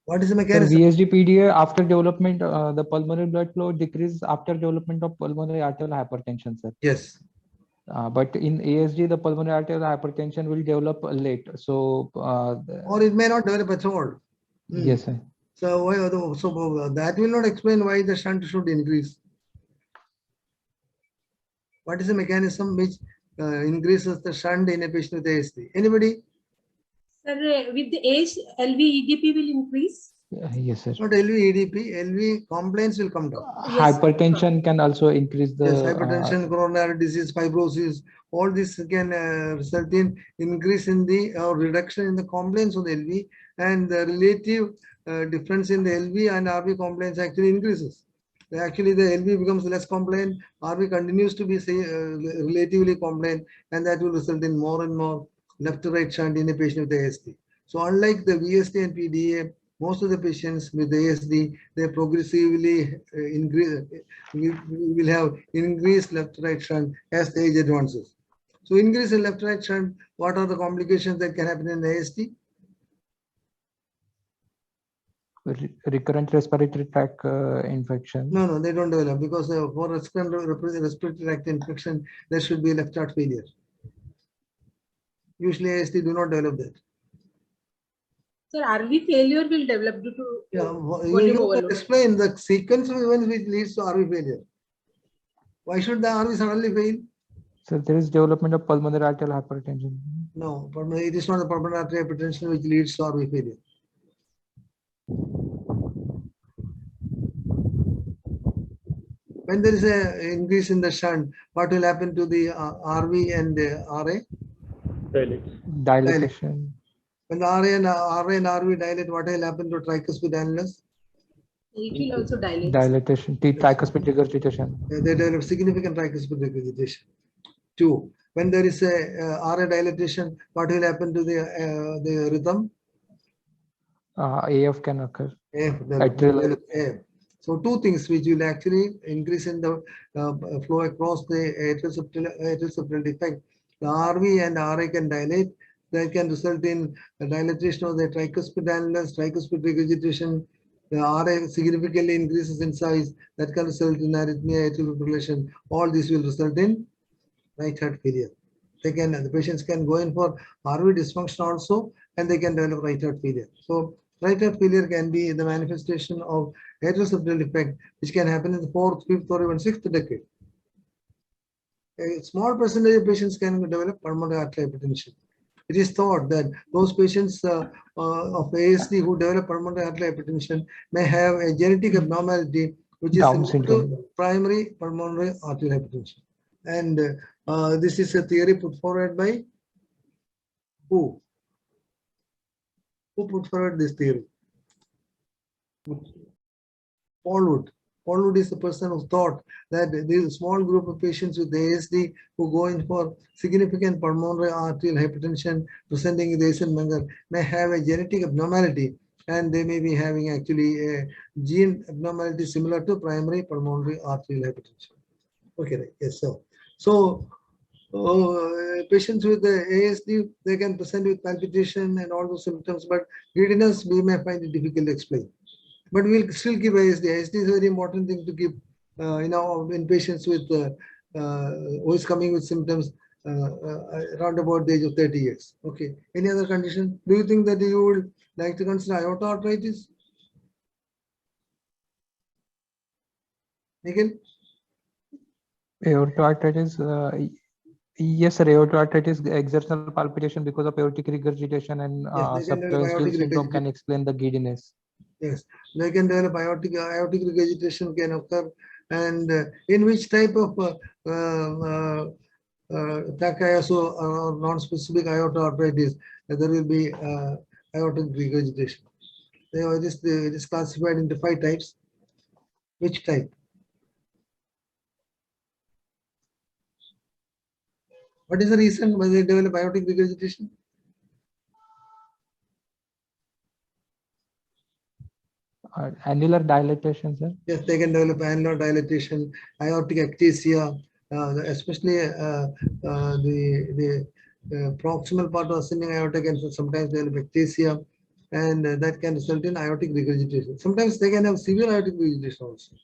What is the mechanism? VSD, PDA, after development, the pulmonary blood flow decreases after development of pulmonary arterial hypertension, sir. Yes. But in ASD, the pulmonary arterial hypertension will develop late. So, or it may not develop at all. Yes, sir. So, that will not explain why the shunt should increase. What is the mechanism which increases the shunt in a patient with ASD? Anybody? Sir, with the age, LV EDP will increase. Yes, sir. Not LV EDP, LV compliance will come down. Hypertension can also increase the. Yes, hypertension, coronary disease, fibrosis, all this can result in increase in the reduction in the compliance of the LV, and the relative difference in the LV and RV compliance actually increases. Actually, the LV becomes less compliant, RV continues to be relatively compliant, and that will result in more and more left to right shunt in a patient with ASD. So unlike the VSD and PDA, most of the patients with ASD, they progressively increase, will have increased left to right shunt as the age advances. So increase in left to right shunt, what are the complications that can happen in ASD? Recurrent respiratory tract infection. No, they don't develop because for respiratory tract infection, there should be left heart failure. Usually ASD do not develop that. Sir, RV failure will develop due to volume overload. Explain the sequence of events which leads to RV failure. Why should the RV suddenly fail? So there is development of pulmonary arterial hypertension. No, it is not the pulmonary arterial hypertension which leads to RV failure. When there is an increase in the shunt, what will happen to the RV and the RA? Dilatation. When the RA and RV dilate, what will happen to tricuspid annulus? It will also dilate. Dilatation, tricuspid regurgitation. They develop significant tricuspid regurgitation. 2. When there is a RA dilatation, what will happen to the rhythm? AF can occur. AF. So 2 things which will actually increase in the flow across the atrial septal defect. The RV and RA can dilate. That can result in dilatation of the tricuspid annulus, tricuspid regurgitation. The RA significantly increases in size. That can result in arrhythmia, atrial fibrillation. All this will result in right heart failure. The patients can go in for RV dysfunction also, and they can develop right heart failure. So right heart failure can be the manifestation of atrial septal defect, which can happen in the 4th, 5th, or even 6th decade. A small percentage of patients can develop pulmonary arterial hypertension. It is thought that those patients of ASD who develop pulmonary arterial hypertension may have a genetic abnormality which is Down similar syndrome. to primary pulmonary arterial hypertension. And this is a theory put forward by who? Who put forward this theory? Paul Wood. Paul Wood is the person who thought that there is a small group of patients with ASD who go in for significant pulmonary arterial hypertension presenting with Eisenmenger may have a genetic abnormality, and they may be having actually a gene abnormality similar to primary pulmonary arterial hypertension. Okay, right. Yes, so patients with the ASD, they can present with palpitation and all those symptoms, but giddiness we may find it difficult to explain. But we'll still give ASD. ASD is a very important thing to give, in patients with who is coming with symptoms around about the age of 30 years. Okay. Any other condition? Do you think that you would like to consider aorta arthritis? Nikhil? Aortoarthritis, yes, sir. Aortoarthritis, exertional palpitation because of aortic regurgitation and Yes, they can develop subclavian aortic syndrome can regurgitation. explain the giddiness. Yes, they can develop aortic regurgitation can occur, and in which type of Takayasu or non-specific aorta arthritis, there will be aortic regurgitation. It is classified into 5 types. Which type? What is the reason why they develop aortic regurgitation? Annular dilatation, sir. Yes, they can develop annular dilatation, aortic ectasia, especially the proximal part of ascending aorta can sometimes develop ectasia, and that can result in aortic regurgitation. Sometimes they can have severe aortic regurgitation also.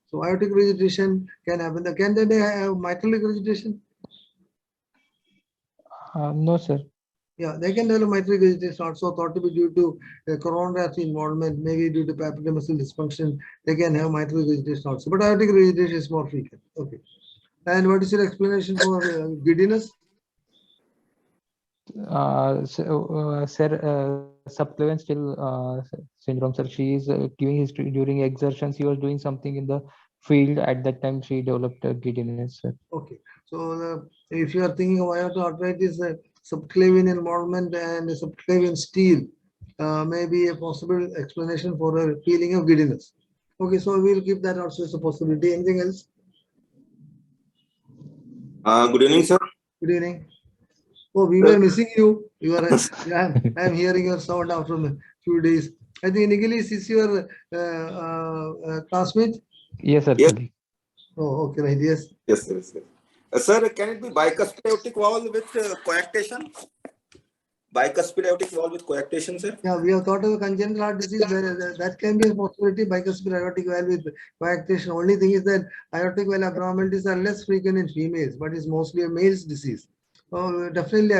So aortic regurgitation can happen. Can they have mitral regurgitation? No, sir. Yeah, they can develop mitral regurgitation also thought to be due to coronary artery involvement, maybe due to papillomuscle dysfunction. They can have mitral regurgitation also, but aortic regurgitation is more frequent. Okay. And what is your explanation for giddiness? Subclavian syndrome, sir. She is giving history during exertion. She was doing something in the field at that time. She developed giddiness, sir. Okay. So if you are thinking of aortic arthritis, subclavian involvement and subclavian steel may be a possible explanation for a feeling of giddiness. Okay, so we'll keep that also as a possibility. Anything else? Good evening, sir. Good evening. Oh, we were missing you. You are. I'm hearing your sound after a few days. I think Nikhil is your classmate. Yes, sir. Yes. Oh, okay, right. Yes. Yes, sir. Sir, can it be bicuspid aortic valve with coarctation? Bicuspid aortic valve with coarctation, sir? Yeah, we have thought of a congenital heart disease where that can be a possibility. Bicuspid aortic valve with coarctation. Only thing is that aortic valve abnormalities are less frequent in females, but it's mostly a male's disease. Oh, definitely,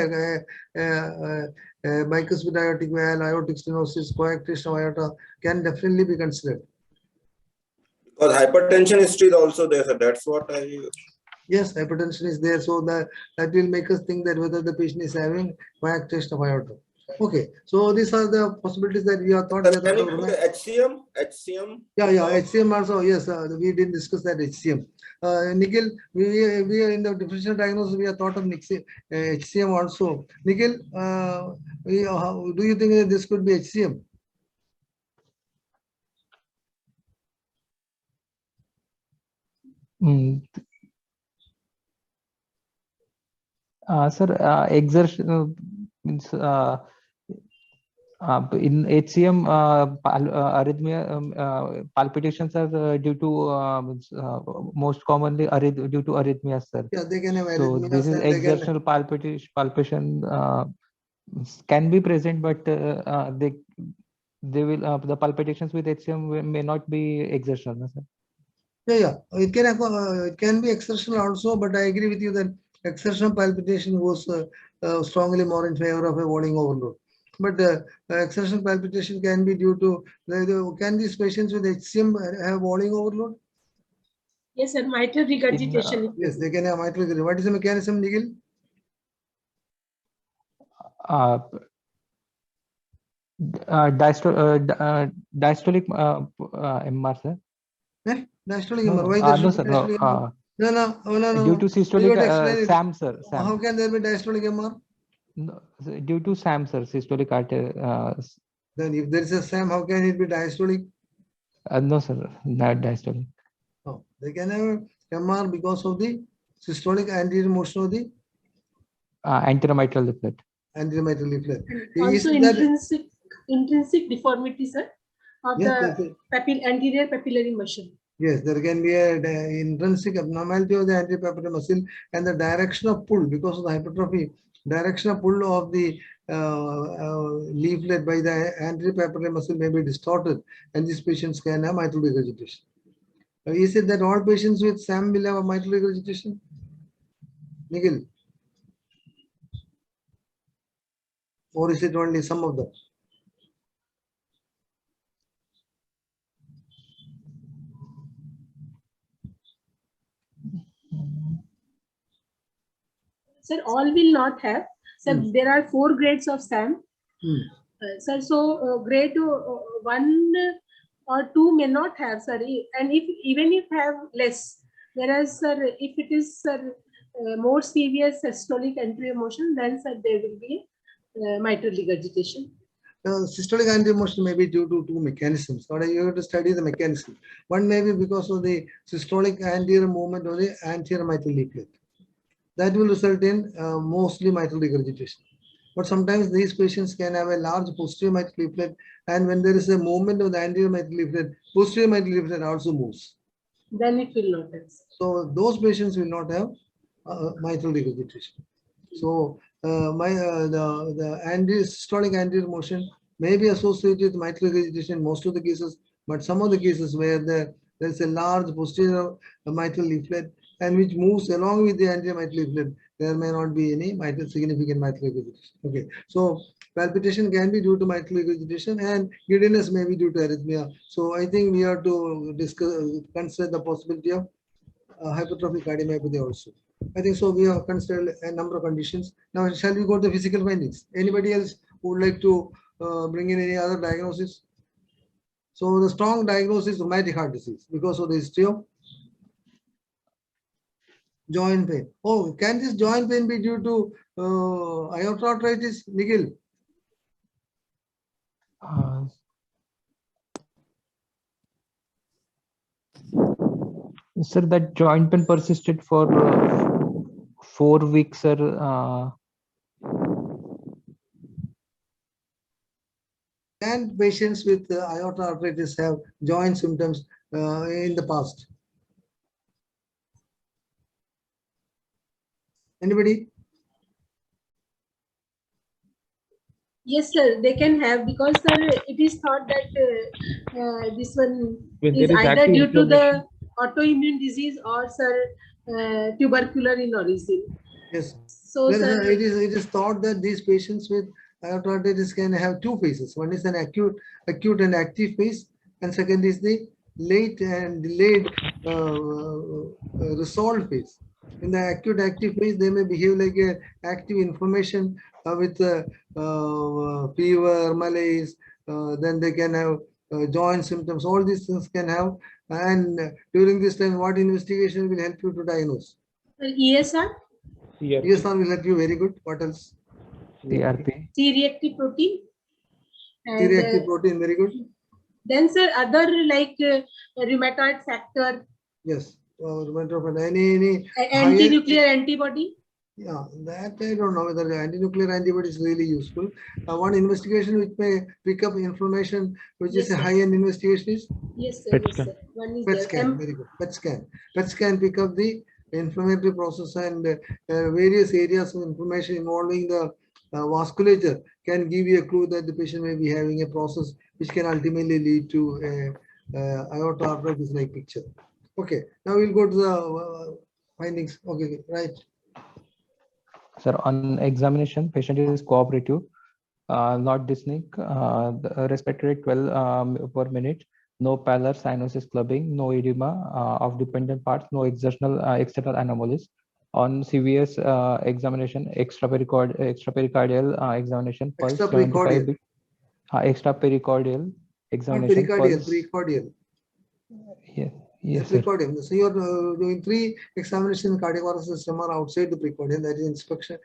bicuspid aortic valve, aortic stenosis, coarctation of aorta can definitely be considered. Because hypertension history is also there, sir. That's what I. Yes, hypertension is there, so that will make us think that whether the patient is having coarctation of aorta. Okay, so these are the possibilities that we are thought. Sir, can you put HCM? HCM? Yeah, HCM also. Yes, we didn't discuss that HCM. Nikhil, we are in the differential diagnosis. We are thought of HCM also. Nikhil, do you think that this could be HCM? Sir, exertion means in HCM, arrhythmia, palpitations are due to most commonly due to arrhythmias, sir. Yeah, they can have arrhythmias. So this is exertional palpitation can be present, but they will the palpitations with HCM may not be exertional, sir. Yeah, it can be exertional also, but I agree with you that exertional palpitation goes strongly more in favor of a volume overload. But exertional palpitation can be due to can these patients with HCM have volume overload? Yes, sir. Mitral regurgitation. Yes, they can have mitral regurgitation. What is the mechanism, Nikhil? Diastolic MR, sir. Diastolic No, MR. no, Why there no, should sir. be diastolic MR? No. Due to You systolic got to explain it. SAM, sir. SAM. How can there be diastolic MR? No, sir, due to SAM, sir, systolic artery. Then if there is a SAM, how can it be diastolic? No, sir, not diastolic. No, they can have MR because of the systolic anterior motion of the Anteromitral leaflet. anterior mitral leaflet. Also Is that intrinsic deformity, sir, of yes, the anterior papillary muscle. yes, there can be a intrinsic abnormality of the anterior papillary muscle and the direction of pull because of the hypertrophy. Direction of pull of the leaflet by the anterior papillary muscle may be distorted, and these patients can have mitral regurgitation. Is it that all patients with SAM will have a mitral regurgitation? Nikhil? Or is it only some of them? Sir, all will not have. Sir, there are 4 grades of SAM. Sir, so grade 1 or 2 may not have, sir, and even if have less. Whereas, sir, if it is, sir, more severe systolic anterior motion, then, sir, there will be mitral regurgitation. Systolic anterior motion may be due to 2 mechanisms. Or you have to study the mechanism. One may be because of the systolic anterior movement of the anterior mitral leaflet. That will result in mostly mitral regurgitation. But sometimes these patients can have a large posterior mitral leaflet, and when there is a movement of the anterior mitral leaflet, posterior mitral leaflet also moves. Then it will not have. So those patients will not have mitral regurgitation. So the systolic anterior motion may be associated with mitral regurgitation in most of the cases, but some of the cases where there is a large posterior mitral leaflet and which moves along with the anterior mitral leaflet, there may not be any significant mitral regurgitation. Okay, so palpitation can be due to mitral regurgitation and giddiness may be due to arrhythmia. So I think we have to consider the possibility of hypertrophic cardiomyopathy also. I think so. We have considered a number of conditions. Now, shall we go to physical findings? Anybody else who would like to bring in any other diagnosis? So the strong diagnosis is rheumatic heart disease because of the history of joint pain. Oh, can this joint pain be due to aorta arthritis, Nikhil? Sir, that joint pain persisted for 4 weeks, sir. Can patients with aorta arthritis have joint symptoms in the past? Anybody? Yes, sir, they can have, because, sir, it is thought that this one is either due to the autoimmune disease or, sir, tubercular in origin. Yes. So, sir, it is thought that these patients with aorta arthritis can have 2 phases. One is an acute and active phase, and second is the late and delayed resolved phase. In the acute active phase, they may behave like a active inflammation with fever, malaise. Then they can have joint symptoms. All these things can have. And during this time, what investigation will help you to diagnose? ESR? ESR will help you. Very good. What else? CRP. C-reactive protein. C-reactive protein. Very good. Then, sir, other like rheumatoid factor. Yes. Rheumatoid. Any anti-nuclear antibody. Yeah, that I don't know whether the anti-nuclear antibody is really useful. One investigation which may pick up information, which is a high-end investigation is? Yes, sir. PET yes, scan. sir. One is PET scan. Very good. PET scan. PET scan pick up the inflammatory process and various areas of inflammation involving the vasculature can give you a clue that the patient may be having a process which can ultimately lead to aorta arthritis-like picture. Okay. Now we'll go to the findings. Okay. Right. Sir, on examination, patient is cooperative, not dyspneic, the respiratory rate 12 per minute, no pallor, cyanosis clubbing, no edema of dependent parts, no external anomalies. On CVS examination, extrapericardial examination, pulse 75 beats. Extrapericardial Not examination, pericardial, pulse. precordial. Yes, yes, sir. Precordial. So you're doing 3 examinations in cardiovascular system are outside the precordial, that is inspection,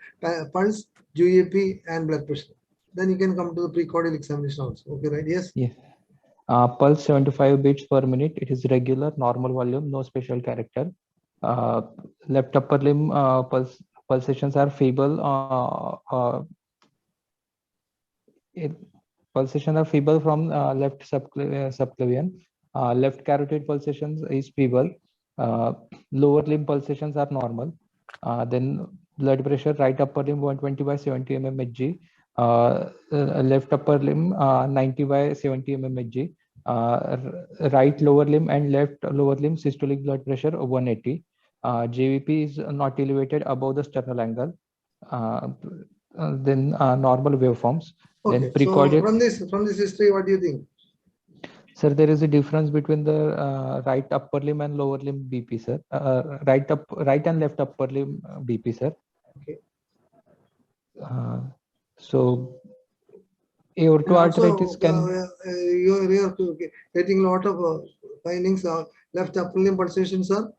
pulse, GAP, and blood pressure. Then you can come to the precordial examination also. Okay, right? Yes. Yes. Pulse 75 beats per minute. It is regular, normal volume, no special character. Left upper limb pulsations are feeble. Pulsations are feeble from left subclavian. Left carotid pulsations is feeble. Lower limb pulsations are normal. Then blood pressure, right upper limb 120 by 70 mmHg. Left upper limb 90 by 70 mmHg. Right lower limb and left lower limb systolic blood pressure 180. JVP is not elevated above the sternal angle. Then normal waveforms. Okay. Then So precordial. from this history, what do you think? Sir, there is a difference between the right upper limb and lower limb BP, sir. Right and left upper limb BP, sir. Okay. So aortoarteritis can. You're getting a lot of findings. Left upper limb pulsations are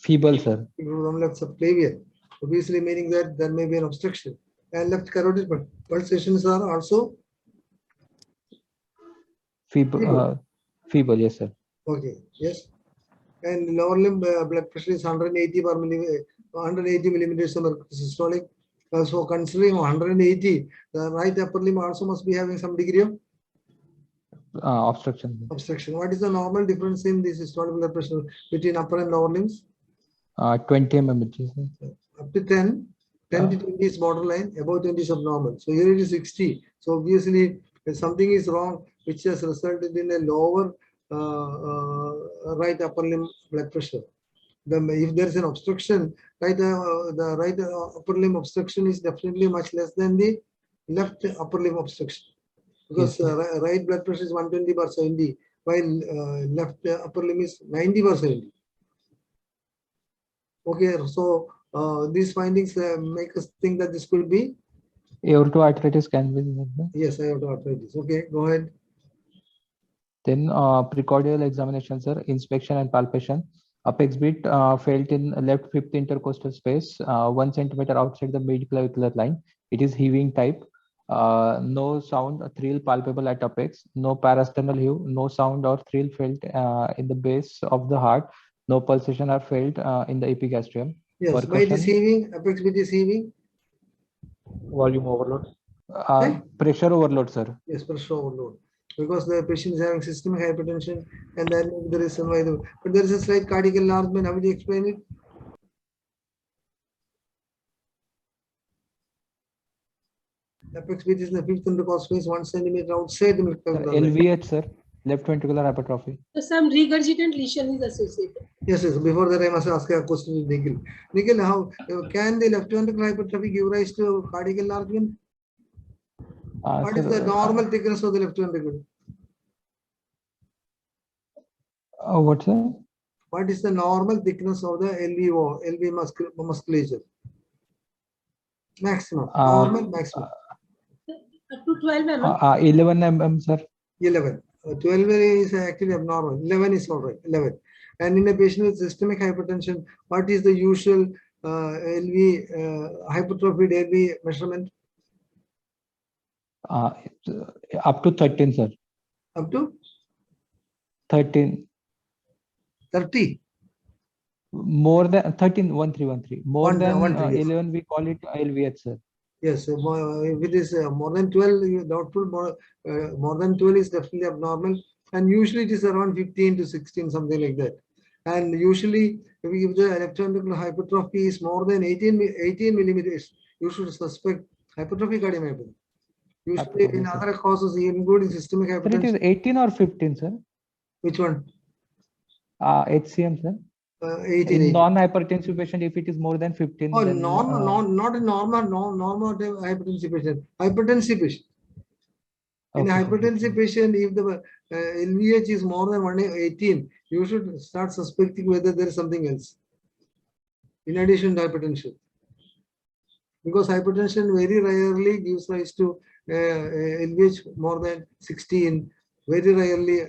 Feeble, sir. from left subclavian, obviously meaning that there may be an obstruction. And left carotid pulsations are also Feeble. Feeble, yes, sir. okay. Yes. And lower limb blood pressure is 180 per millimeter, 180 millimeters of mercury systolic. So considering 180, the right upper limb also must be having some degree of Obstruction. obstruction. What is the normal difference in this systolic blood pressure between upper and lower limbs? 20 mmHg. Up to 10 to 20 is borderline, above 20 is abnormal. So here it is 60. So obviously something is wrong, which has resulted in a lower right upper limb blood pressure. If there is an obstruction, the right upper limb obstruction is definitely much less than the left upper limb obstruction, because Yes, right blood pressure is 120 per 70, while left upper limb is 90 per 70. Okay, so these findings make us think that this could be aortoarteritis can be. yes, aortoarteritis. Okay, go ahead. Then precordial examination, sir, inspection and palpation. Apex beat felt in left fifth intercostal space, 1 centimeter outside the mid-clavicular line. It is heaving type. No sound, thrill palpable at apex. No parasternal hue. No sound or thrill felt in the base of the heart. No pulsation are felt in the epigastrium. Yes, by this heaving, apex beat is heaving. Volume overload. Pressure overload, sir. Yes, pressure overload. Because the patient is having systemic hypertension, and then there is some way. But there is a slight cardiac enlargement. How would you explain it? Apex beat is in the fifth intercostal space, 1 centimeter outside the midclavicular line. LVH, sir, left ventricular hypertrophy. So some regurgitant lesion is associated. Yes, yes. Before that, I must ask a question to Nikhil. Nikhil, how can the left ventricular hypertrophy give rise to cardiac enlargement? What is the normal thickness of the left ventricle? What's that? What is the normal thickness of the LV musculature? Maximum. Normal maximum. Up to 12 mm. 11 mm, sir. 11. 12 is actually abnormal. 11 is all right. 11. And in a patient with systemic hypertension, what is the usual LV hypertrophied LV measurement? Up to 13, sir. Up to 13. 30. More than 13, 1313. More than 13, yes. 11, we call it LVH, sir. Yes, if it is more than 12, doubtful, more than 12 is definitely abnormal. And usually it is around 15 to 16, something like that. And usually, if the left ventricular hypertrophy is more than 18 millimeters, you should suspect hypertrophic cardiomyopathy. Usually, in other causes, including systemic hypertension. Sir, it is 18 or 15, sir? Which one? HCM, sir. 18. In non-hypertensive patient, if it is more than 15. Oh, then, not a normal hypertensive patient. Hypertensive patient. In a hypertensive patient, if the LVH is more than 118, you should start suspecting whether there is something else. in addition to hypertension. Because hypertension very rarely gives rise to LVH more than 16, very rarely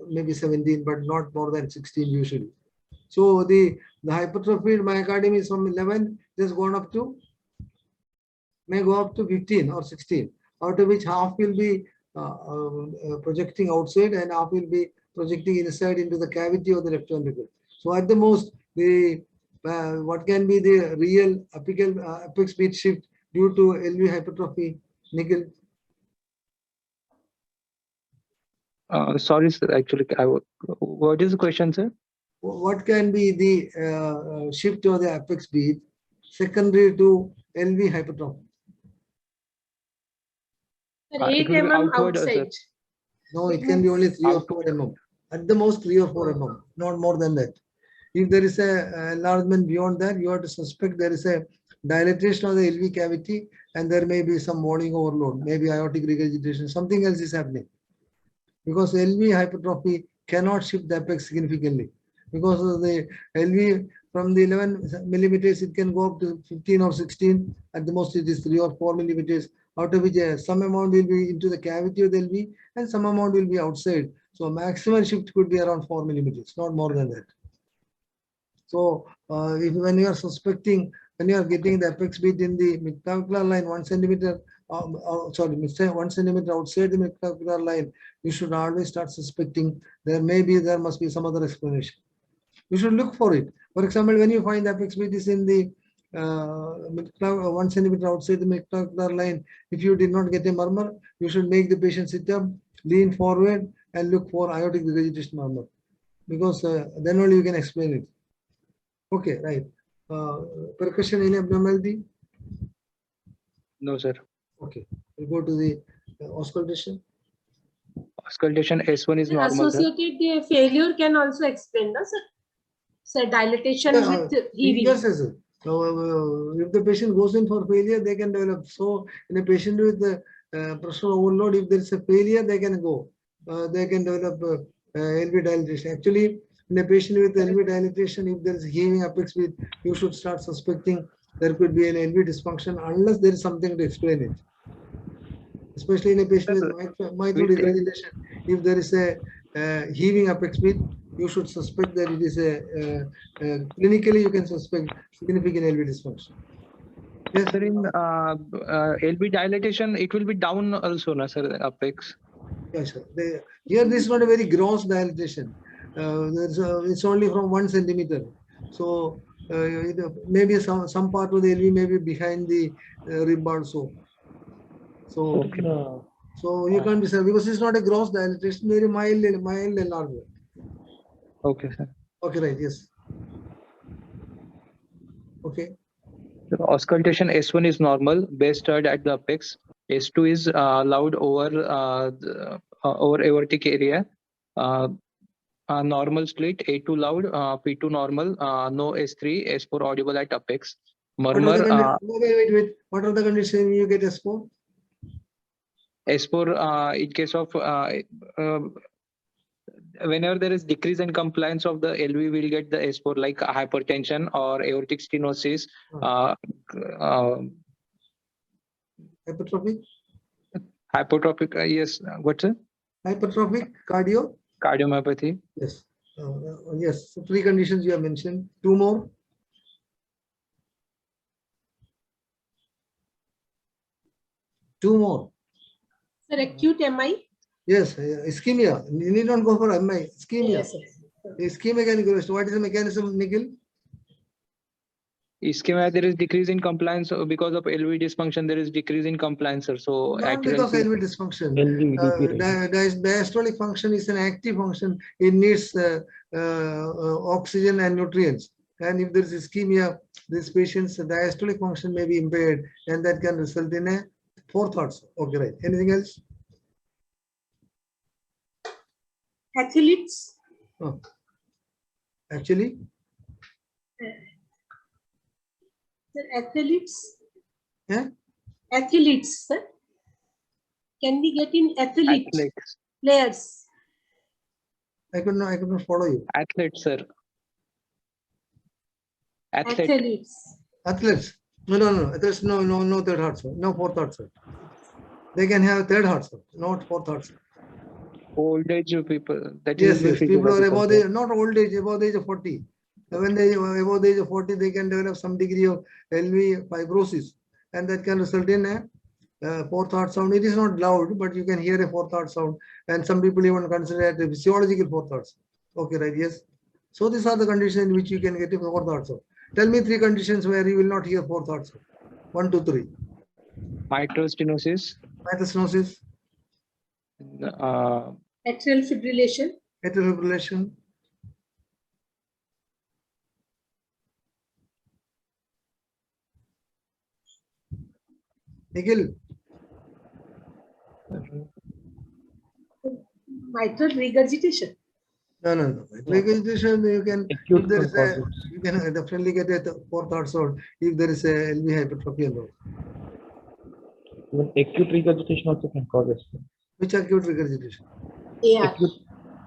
maybe 17, but not more than 16 usually. So the hypertrophied myocardium is from 11, just gone up to, may go up to 15 or 16, out of which half will be projecting outside and half will be projecting inside into the cavity of the left ventricle. So at the most, the what can be the real apical apex beat shift due to LV hypertrophy, Nikhil? Sorry, sir. Actually, what is the question, sir? What can be the shift of the apex beat secondary to LV hypertrophy? 8 it will be mm outward, sir. outside. No, it can be only 3 or 4 mm. At the most 3 or 4 mm, not more than that. If there is a enlargement beyond that, you have to suspect there is a dilatation of the LV cavity and there may be some volume overload, maybe aortic regurgitation, something else is happening. Because LV hypertrophy cannot shift the apex significantly. Because of the LV from the 11 millimeters, it can go up to 15 or 16. At the most, it is 3 or 4 millimeters, out of which some amount will be into the cavity of the LV and some amount will be outside. So maximum shift could be around 4 millimeters, not more than that. So when you are suspecting, when you are getting the apex beat in the midclavicular line 1 centimeter, 1 centimeter outside the midclavicular line, you should always start suspecting there must be some other explanation. You should look for it. For example, when you find the apex beat is in the 1 centimeter outside the midclavicular line, if you did not get a murmur, you should make the patient sit up, lean forward, and look for aortic regurgitation murmur, because then only you can explain it. Okay, right. Percussion any abnormality? No, sir. Okay, we'll go to the auscultation. Auscultation S1 is normal, sir. Associated failure can also explain, no, sir? So dilatation with heaving. Yes, yes, sir. So if the patient goes in for failure, they can develop. So in a patient with pressure overload, if there is a failure, they can go. They can develop LV dilatation. Actually, in a patient with LV dilatation, if there is heaving apex beat, you should start suspecting there could be an LV dysfunction unless there is something to explain it. Especially in a patient with mitral regurgitation, if there is a heaving apex beat, you should suspect that it is clinically you can suspect significant LV dysfunction. Yes, sir. In LV dilatation, it will be down also, na, sir, apex. Yes, sir. Here this is not a very gross dilatation. It's only from 1 centimeter. So maybe some part of the LV may be behind the rib also. So, so you can't be sure because it's not a gross dilatation, very mild enlargement. Okay, sir. Okay, right, yes. Okay. The auscultation S1 is normal, base stirred at the apex. S2 is loud over over aortic area. Normal split, A2 loud, P2 normal, no S3, S4 audible at apex. Murmur. Wait. What are the conditions you get S4? S4 in case of whenever there is decrease in compliance of the LV, we'll get the S4 like hypertension or aortic stenosis. Hypertrophic? Hypertrophic, yes. What's it? Hypertrophic cardio? Cardiomyopathy. Yes. Yes. So 3 conditions you have mentioned. 2 more. Sir, acute MI? Yes, ischemia. You need not go for MI. Ischemia. Yes. Ischemia can go. So what is the mechanism, Nikhil? Ischemia, there is decrease in compliance because of LV dysfunction. There is decrease in compliance, sir. So not because of LV dysfunction. Diastolic function is an active function. It needs oxygen and nutrients. And if there is ischemia, this patient's diastolic function may be impaired, and that can result in a 4th also. Okay, right. Anything else? Athletes? Oh. Actually? Sir, athletes? Yeah? Athletes, sir? Can we get in athletes? Players? I could not follow you. Athletes, sir. Athlete. Athletes. Athletes. No. Athletes, no third heart sound, no fourth heart sound. They can have third heart sound, not fourth heart sound. Old age people. That Yes, will be people who are physiological, above sir. the, not old age, above the age of 40. When they are above the age of 40, they can develop some degree of LV fibrosis, and that can result in a fourth heart sound. It is not loud, but you can hear a fourth heart sound, and some people even consider it a physiological fourth heart sound. Okay, right? Yes. So these are the conditions in which you can get a fourth heart sound. Tell me 3 conditions where you will not hear fourth heart sound. 1, 2, 3. Mitral stenosis. Mitral stenosis, Atrial fibrillation. atrial fibrillation, Nikhil, Mitral regurgitation. no. Regurgitation, you can, Acute if there is a, causes. you can definitely get a fourth heart sound if there is a LV hypertrophy and all. Even acute regurgitation also can cause this. Which acute regurgitation? AR. Acute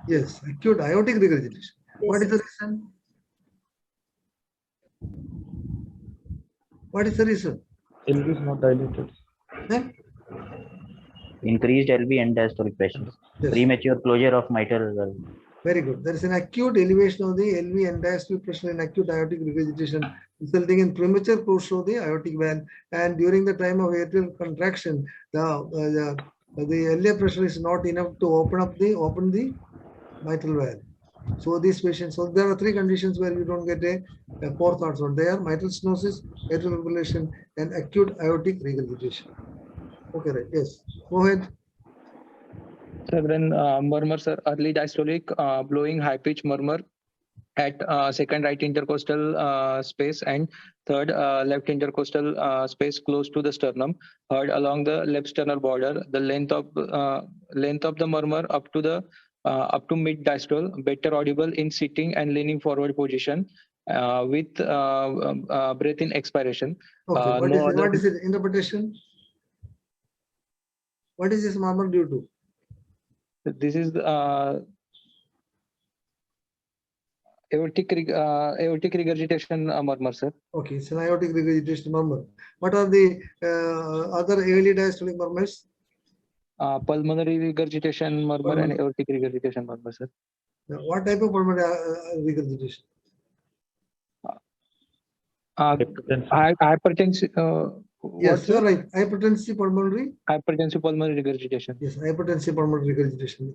Yes, acute aortic regurgitation. What is the reason? What is the reason? LV is not dilated. Eh? Increased LV and diastolic pressures. Yes. Premature closure of mitral valve. Very good. There is an acute elevation of the LV and diastolic pressure in acute aortic regurgitation, resulting in premature closure of the aortic valve. And during the time of atrial contraction, the LA pressure is not enough to open the mitral valve. So these patients, so there are 3 conditions where you don't get a fourth heart sound. They are mitral stenosis, atrial fibrillation, and acute aortic regurgitation. Okay, right. Yes. Go ahead. Sir, then murmurs are early diastolic, blowing high pitch murmur at second right intercostal space and third left intercostal space close to the sternum, heard along the left sternal border. The length of the murmur up to mid diastole, better audible in sitting and leaning forward position with breath in expiration. Okay. No What is it? Interpretation? What is this murmur due to? This is aortic regurgitation murmur, sir. Okay, it's an aortic regurgitation murmur. What are the other early diastolic murmurs? Pulmonary regurgitation murmur and aortic regurgitation murmur, sir. What type of pulmonary regurgitation? Hypertensive. Yes, you're right. Hypertensive pulmonary. Hypertensive pulmonary regurgitation. Yes, hypertensive pulmonary regurgitation.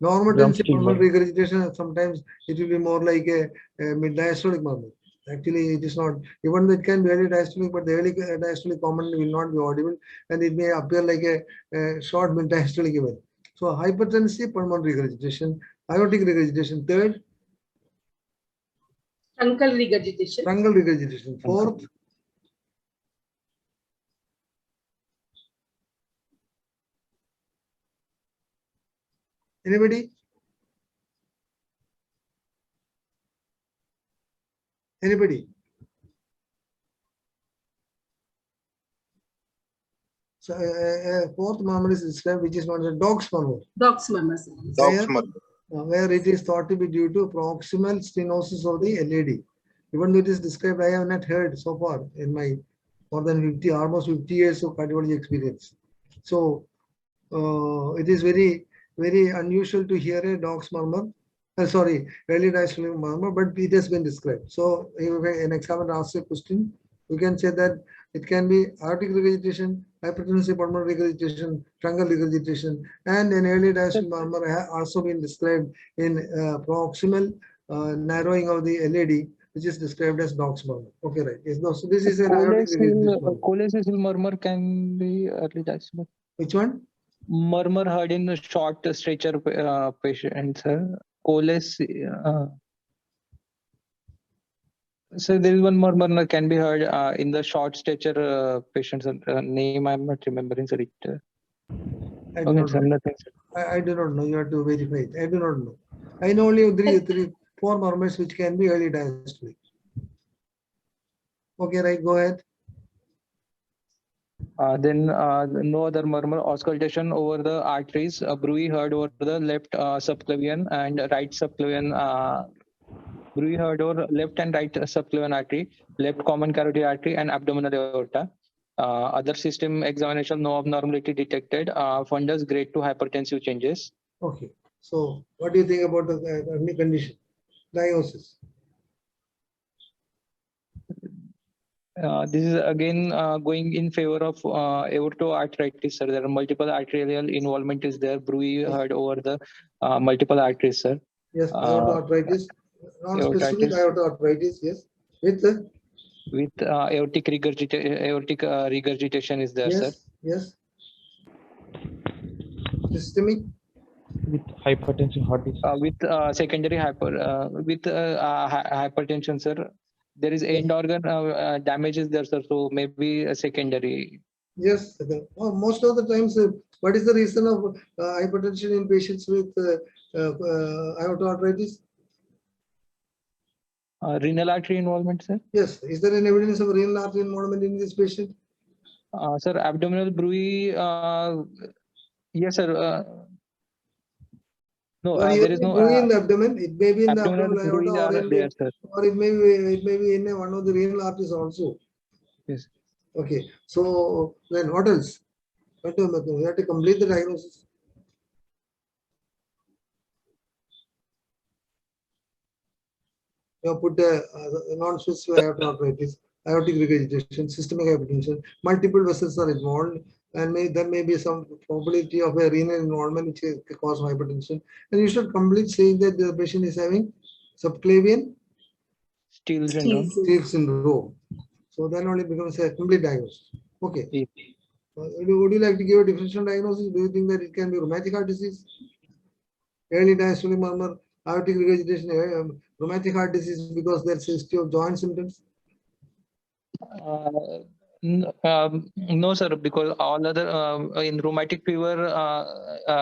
Normotensive pulmonary regurgitation, sometimes it will be more like a mid-diastolic murmur. Actually, it is not, even though it can be early diastolic, but the early diastolic commonly will not be audible, and it may appear like a short mid-diastolic event. So hypertensive pulmonary regurgitation, aortic regurgitation, third. Truncal regurgitation. Truncal regurgitation, fourth. Anybody? Anybody? So fourth murmur is described, which is known as dog's murmur. Dog's murmur. Where it is thought to be due to proximal stenosis of the LAD. Even though it is described, I have not heard so far in my more than almost 50 years of cardiology experience. So it is very unusual to hear a dog's murmur. Early diastolic murmur, but it has been described. So if an examiner asks a question, you can say that it can be aortic regurgitation, hypertensive pulmonary regurgitation, truncal regurgitation, and an early diastolic murmur has also been described in proximal narrowing of the LAD, which is described as dog's murmur. Okay, right. Yes, no, so this is an aortic regurgitation. Cholecystral murmur can be early diastolic. Which one? Murmur heard in a short stretcher patient, sir. So there is one murmur can be heard in the short stature patients. Name I'm not remembering, sir. I do not know. You have to verify it. I do not know. I know only 4 murmurs which can be early diastolic. Okay, right. Go ahead. Then no other murmur. Auscultation over the arteries. Bruit heard over the left subclavian and right subclavian Bruit heard over left and right subclavian artery, left common carotid artery, and abdominal aorta. Other system examination, no abnormality detected. Fundus grade 2 hypertensive changes. Okay. So what do you think about the early condition diagnosis? This is again going in favor of aortoarteritis, sir. There are multiple arterial involvement is there. Bruit heard over the multiple arteries, sir. Yes, aortoarteritis, non-specific aortitis. aortoarteritis, yes. With aortic regurgitation is there, yes, sir. yes. Systemic. With hypertension heart disease. With secondary hypertension, sir. There is end organ damage is there, sir. So maybe a secondary. Yes, most of the times, what is the reason of hypertension in patients with aortoarteritis? Renal artery involvement, sir. Yes. Is there any evidence of renal artery involvement in this patient? Sir, abdominal bruit. Yes, sir. No, there is no bruit in the abdomen. It may be in the abdominal abdominal bruit aorta there, sir. or it may be in one of the renal arteries also. Yes. Okay. So then what else? We have to complete the diagnosis. You have put a non-specific aortoarteritis, aortic regurgitation, systemic hypertension, multiple vessels are involved, and there may be some probability of a renal involvement which is cause of hypertension. And you should complete saying that the patient is having subclavian Steele syndrome. Steele syndrome. So then only becomes a complete diagnosis. Okay. Yes. Would you like to give a differential diagnosis? Do you think that it can be rheumatic heart disease, early diastolic murmur, aortic regurgitation, rheumatic heart disease because there's a history of joint symptoms? No, sir, because all other in rheumatic fever,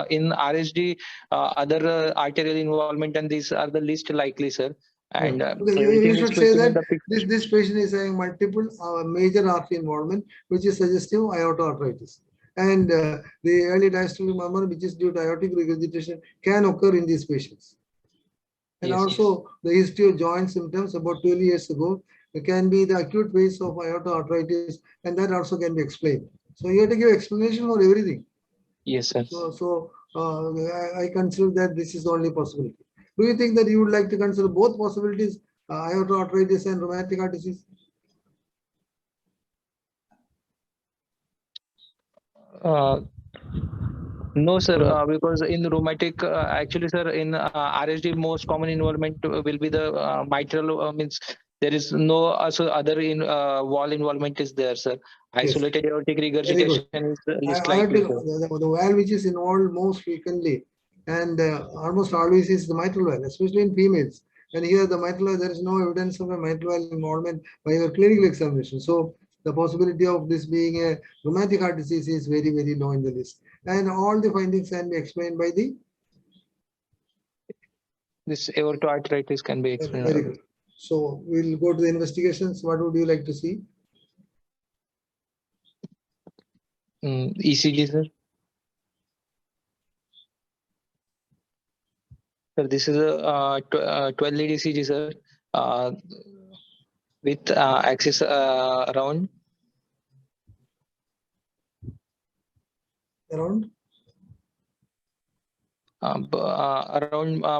in RSD, other arterial involvement, and these are the least likely, sir. And you should say that this patient is having multiple major artery involvement, which is suggestive of aortoarteritis. And the early diastolic murmur, which is due to aortic regurgitation, can occur in these patients. And also the history of joint symptoms about 12 years ago, it can be the acute phase of aortoarteritis, and that also can be explained. So you have to give explanation for everything. Yes, sir. So I consider that this is the only possibility. Do you think that you would like to consider both possibilities, aortoarteritis and rheumatic heart disease? No, sir, because in rheumatic, actually, sir, in RSD, most common involvement will be the mitral, means there is no other wall involvement is there, sir. Isolated aortic regurgitation is least likely. The valve which is involved most frequently and almost always is the mitral valve, especially in females. And here the mitral valve, there is no evidence of a mitral valve involvement by your clinical examination. So the possibility of this being a rheumatic heart disease is very, very low in the list. And all the findings can be explained by the this aortoarteritis can be explained. Very good. So we'll go to the investigations. What would you like to see? ECG, sir. Sir, this is a 12 lead ECG, sir, with axis around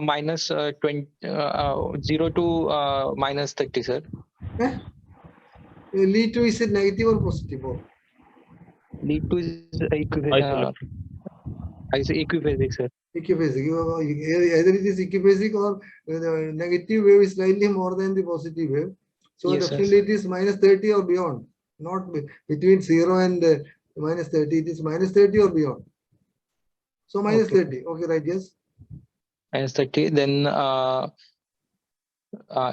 minus 20, 0 to minus 30, sir. Lead to is it negative or positive? Lead to is equiphasic, sir. Equiphasic. Either it is equiphasic or the negative wave is slightly more than the positive wave. So yes, definitely it is minus 30 or beyond, not between 0 and minus 30. It is minus 30 or beyond. So minus 30. Okay, right? Yes. Minus 30. Then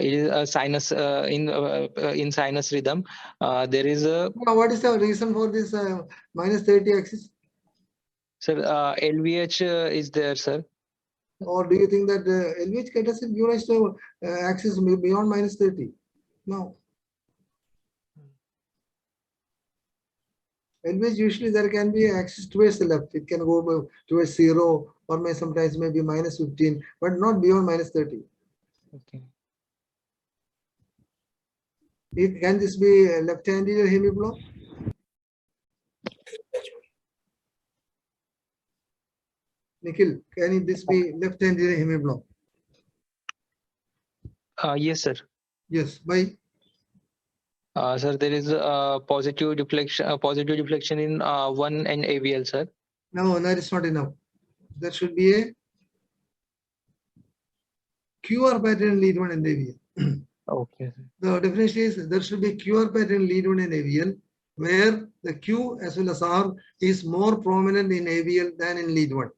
it is a sinus in sinus rhythm. There is a. What is the reason for this minus 30 axis? Sir, LVH is there, sir. Or do you think that LVH doesn't give rise to axis beyond minus 30? No. LVH usually there can be axis towards the left. It can go towards 0 or sometimes maybe minus 15, but not beyond minus 30. Okay. Can this be a left anterior hemiblock? Nikhil, can this be left anterior hemiblock? Yes, sir. Yes. Why? Sir, there is a positive deflection in 1 and AVL, sir. No, that is not enough. There should be a QR pattern lead 1 and AVL. Okay. The definition is there should be QR pattern lead 1 and AVL, where the Q as well as R is more prominent in AVL than in lead 1.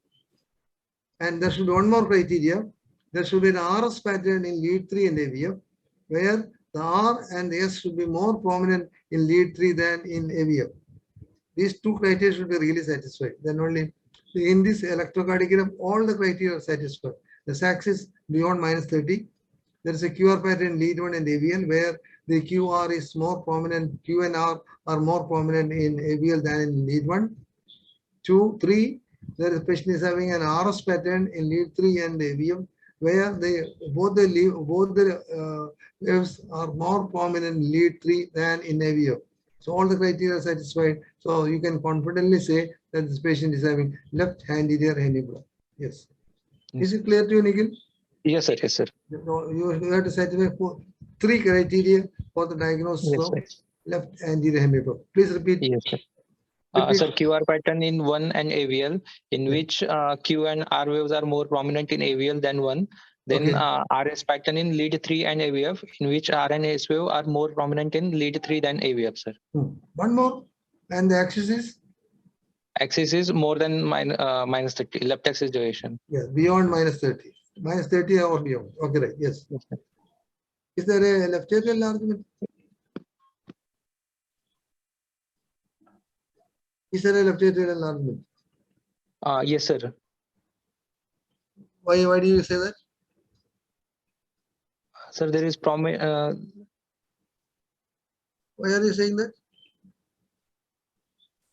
And there should be one more criteria. There should be an RS pattern in lead 3 and AVF, where the R and S should be more prominent in lead 3 than in AVF. These two criteria should be really satisfied. Then only in this electrocardiogram, all the criteria are satisfied. The axis beyond -30. There is a QR pattern lead 1 and AVL, where the QR is more prominent, Q and R are more prominent in AVL than in lead 1. 2, 3, the patient is having an RS pattern in lead 3 and AVM, where both the waves are more prominent in lead 3 than in AVM. So all the criteria are satisfied. So you can confidently say that this patient is having left anterior hemiblock. Yes. Is it clear to you, Nikhil? Yes, sir. Yes, sir. You have to satisfy 3 criteria for the diagnosis Yes, of sir. left anterior hemiblock. Please repeat. Yes, sir. Repeat. Sir, QR pattern in 1 and AVL, in Yeah. which Q and R waves are more prominent in AVL than 1. Then Okay. RS pattern in lead 3 and AVF, in which R and S wave are more prominent in lead 3 than AVF, sir. One more. And the axis is? Axis is more than -30, left axis duration. Yes, beyond -30. -30 or beyond. Okay, right. Yes. Yes, sir. Is there a left atrial enlargement? Is there a left atrial enlargement? Yes, sir. Why do you say that? Sir, there is Why are you saying that?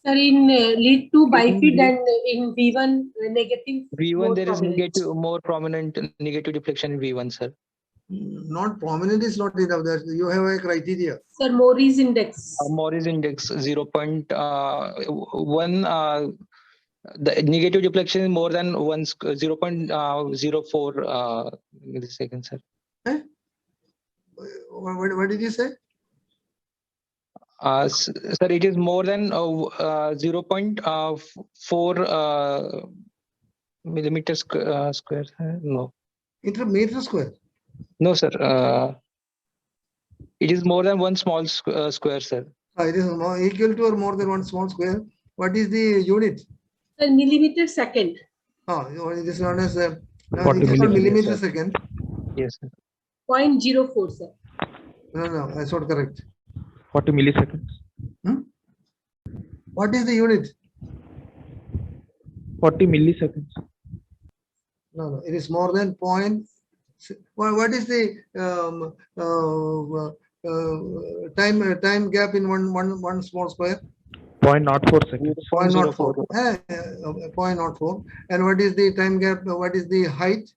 Sir, in lead 2 bifid and in V1 negative. V1 there is prominent. more prominent negative deflection in V1, sir. Not prominent is not enough. That you have a criteria. Sir, Maury's index. Maury's index 0.1. The negative deflection is more than 0.04 milliseconds, sir. Eh? What did you say? Sir, it is more than 0.4 millimeters square. No. Meter square. No, sir. It is more than one small square, sir. It is equal to or more than one small square. What is the unit? Sir, millimeter second. This is known as it 40 is not millimeter sir. second. Yes, sir. 0.04, sir. No, that's not correct. 40 milliseconds. What is the unit? 40 milliseconds. No, it is more than point. What is the time gap in one small square? 0.04 seconds. 0.04. 0.04. And what is the time gap? What is the height?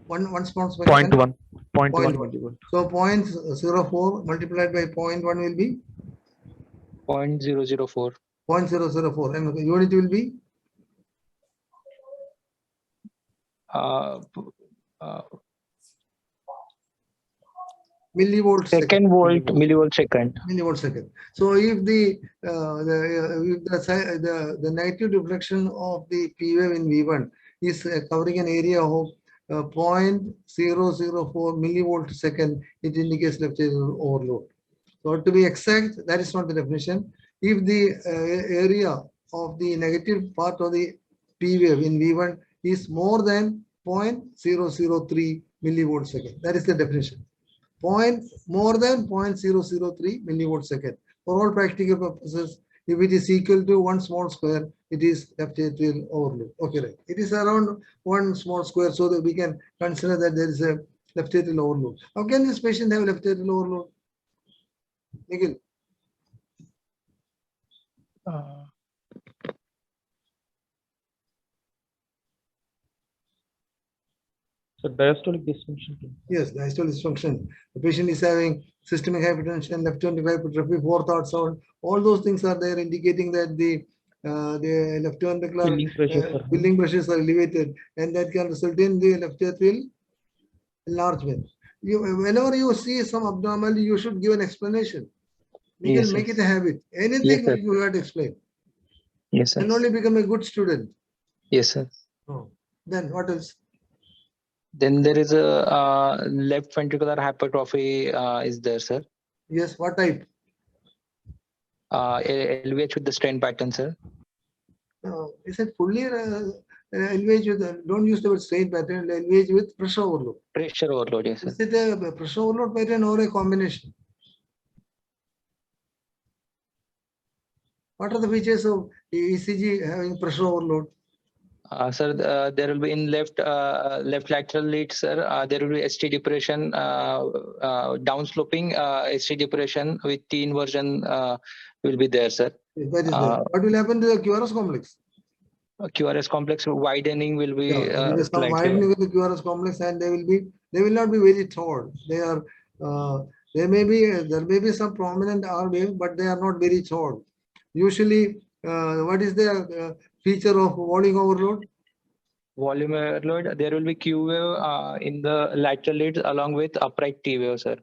One small square. 0.1. 0.1 0.1. millivolt. So 0.04 multiplied by 0.1 will be 0.004. 0.004. And the unit will be millivolt second volt millivolt second. Millivolt second. So if the negative deflection of the P wave in V1 is covering an area of 0.004 millivolt second, it indicates left atrial overload. So to be exact, that is not the definition. If the area of the negative part of the P wave in V1 is more than 0.003 millivolt second, that is the definition. More than 0.003 millivolt second. For all practical purposes, if it is equal to one small square, it is left atrial overload. Okay, right. It is around one small square, so that we can consider that there is a left atrial overload. How can this patient have left atrial overload? Nikhil. So diastolic dysfunction. Yes, diastolic dysfunction. The patient is having systemic hypertension, left ventricular hypertrophy, fourth heart sound. All those things are there indicating that the left ventricular Filling pressures are high. filling pressures are elevated, and that can result in the left atrial enlargement. Whenever you see some abnormality, you should give an explanation. You Yes, can make sir. it a habit. Anything Yes, sir. you have to explain. Yes, sir. And only become a good student. Yes, sir. Oh. Then what else? Then there is a left ventricular hypertrophy is there, sir. Yes, what type? LVH with the strain pattern, sir. Is it fully LVH with, don't use the word strain pattern, LVH with pressure overload. Pressure overload, yes, sir. Is it a pressure overload pattern or a combination? What are the features of ECG having pressure overload? Sir, there will be in left lateral lead, sir. There will be ST depression, downsloping ST depression with T inversion will be there, sir. That is there. What will happen to the QRS complex? QRS complex widening will be there is some slightly. widening with the QRS complex, and they will not be very tall. They are there may be some prominent R wave, but they are not very tall. Usually, what is the feature of volume overload? Volume overload. There will be Q wave in the lateral leads along with upright T wave, sir.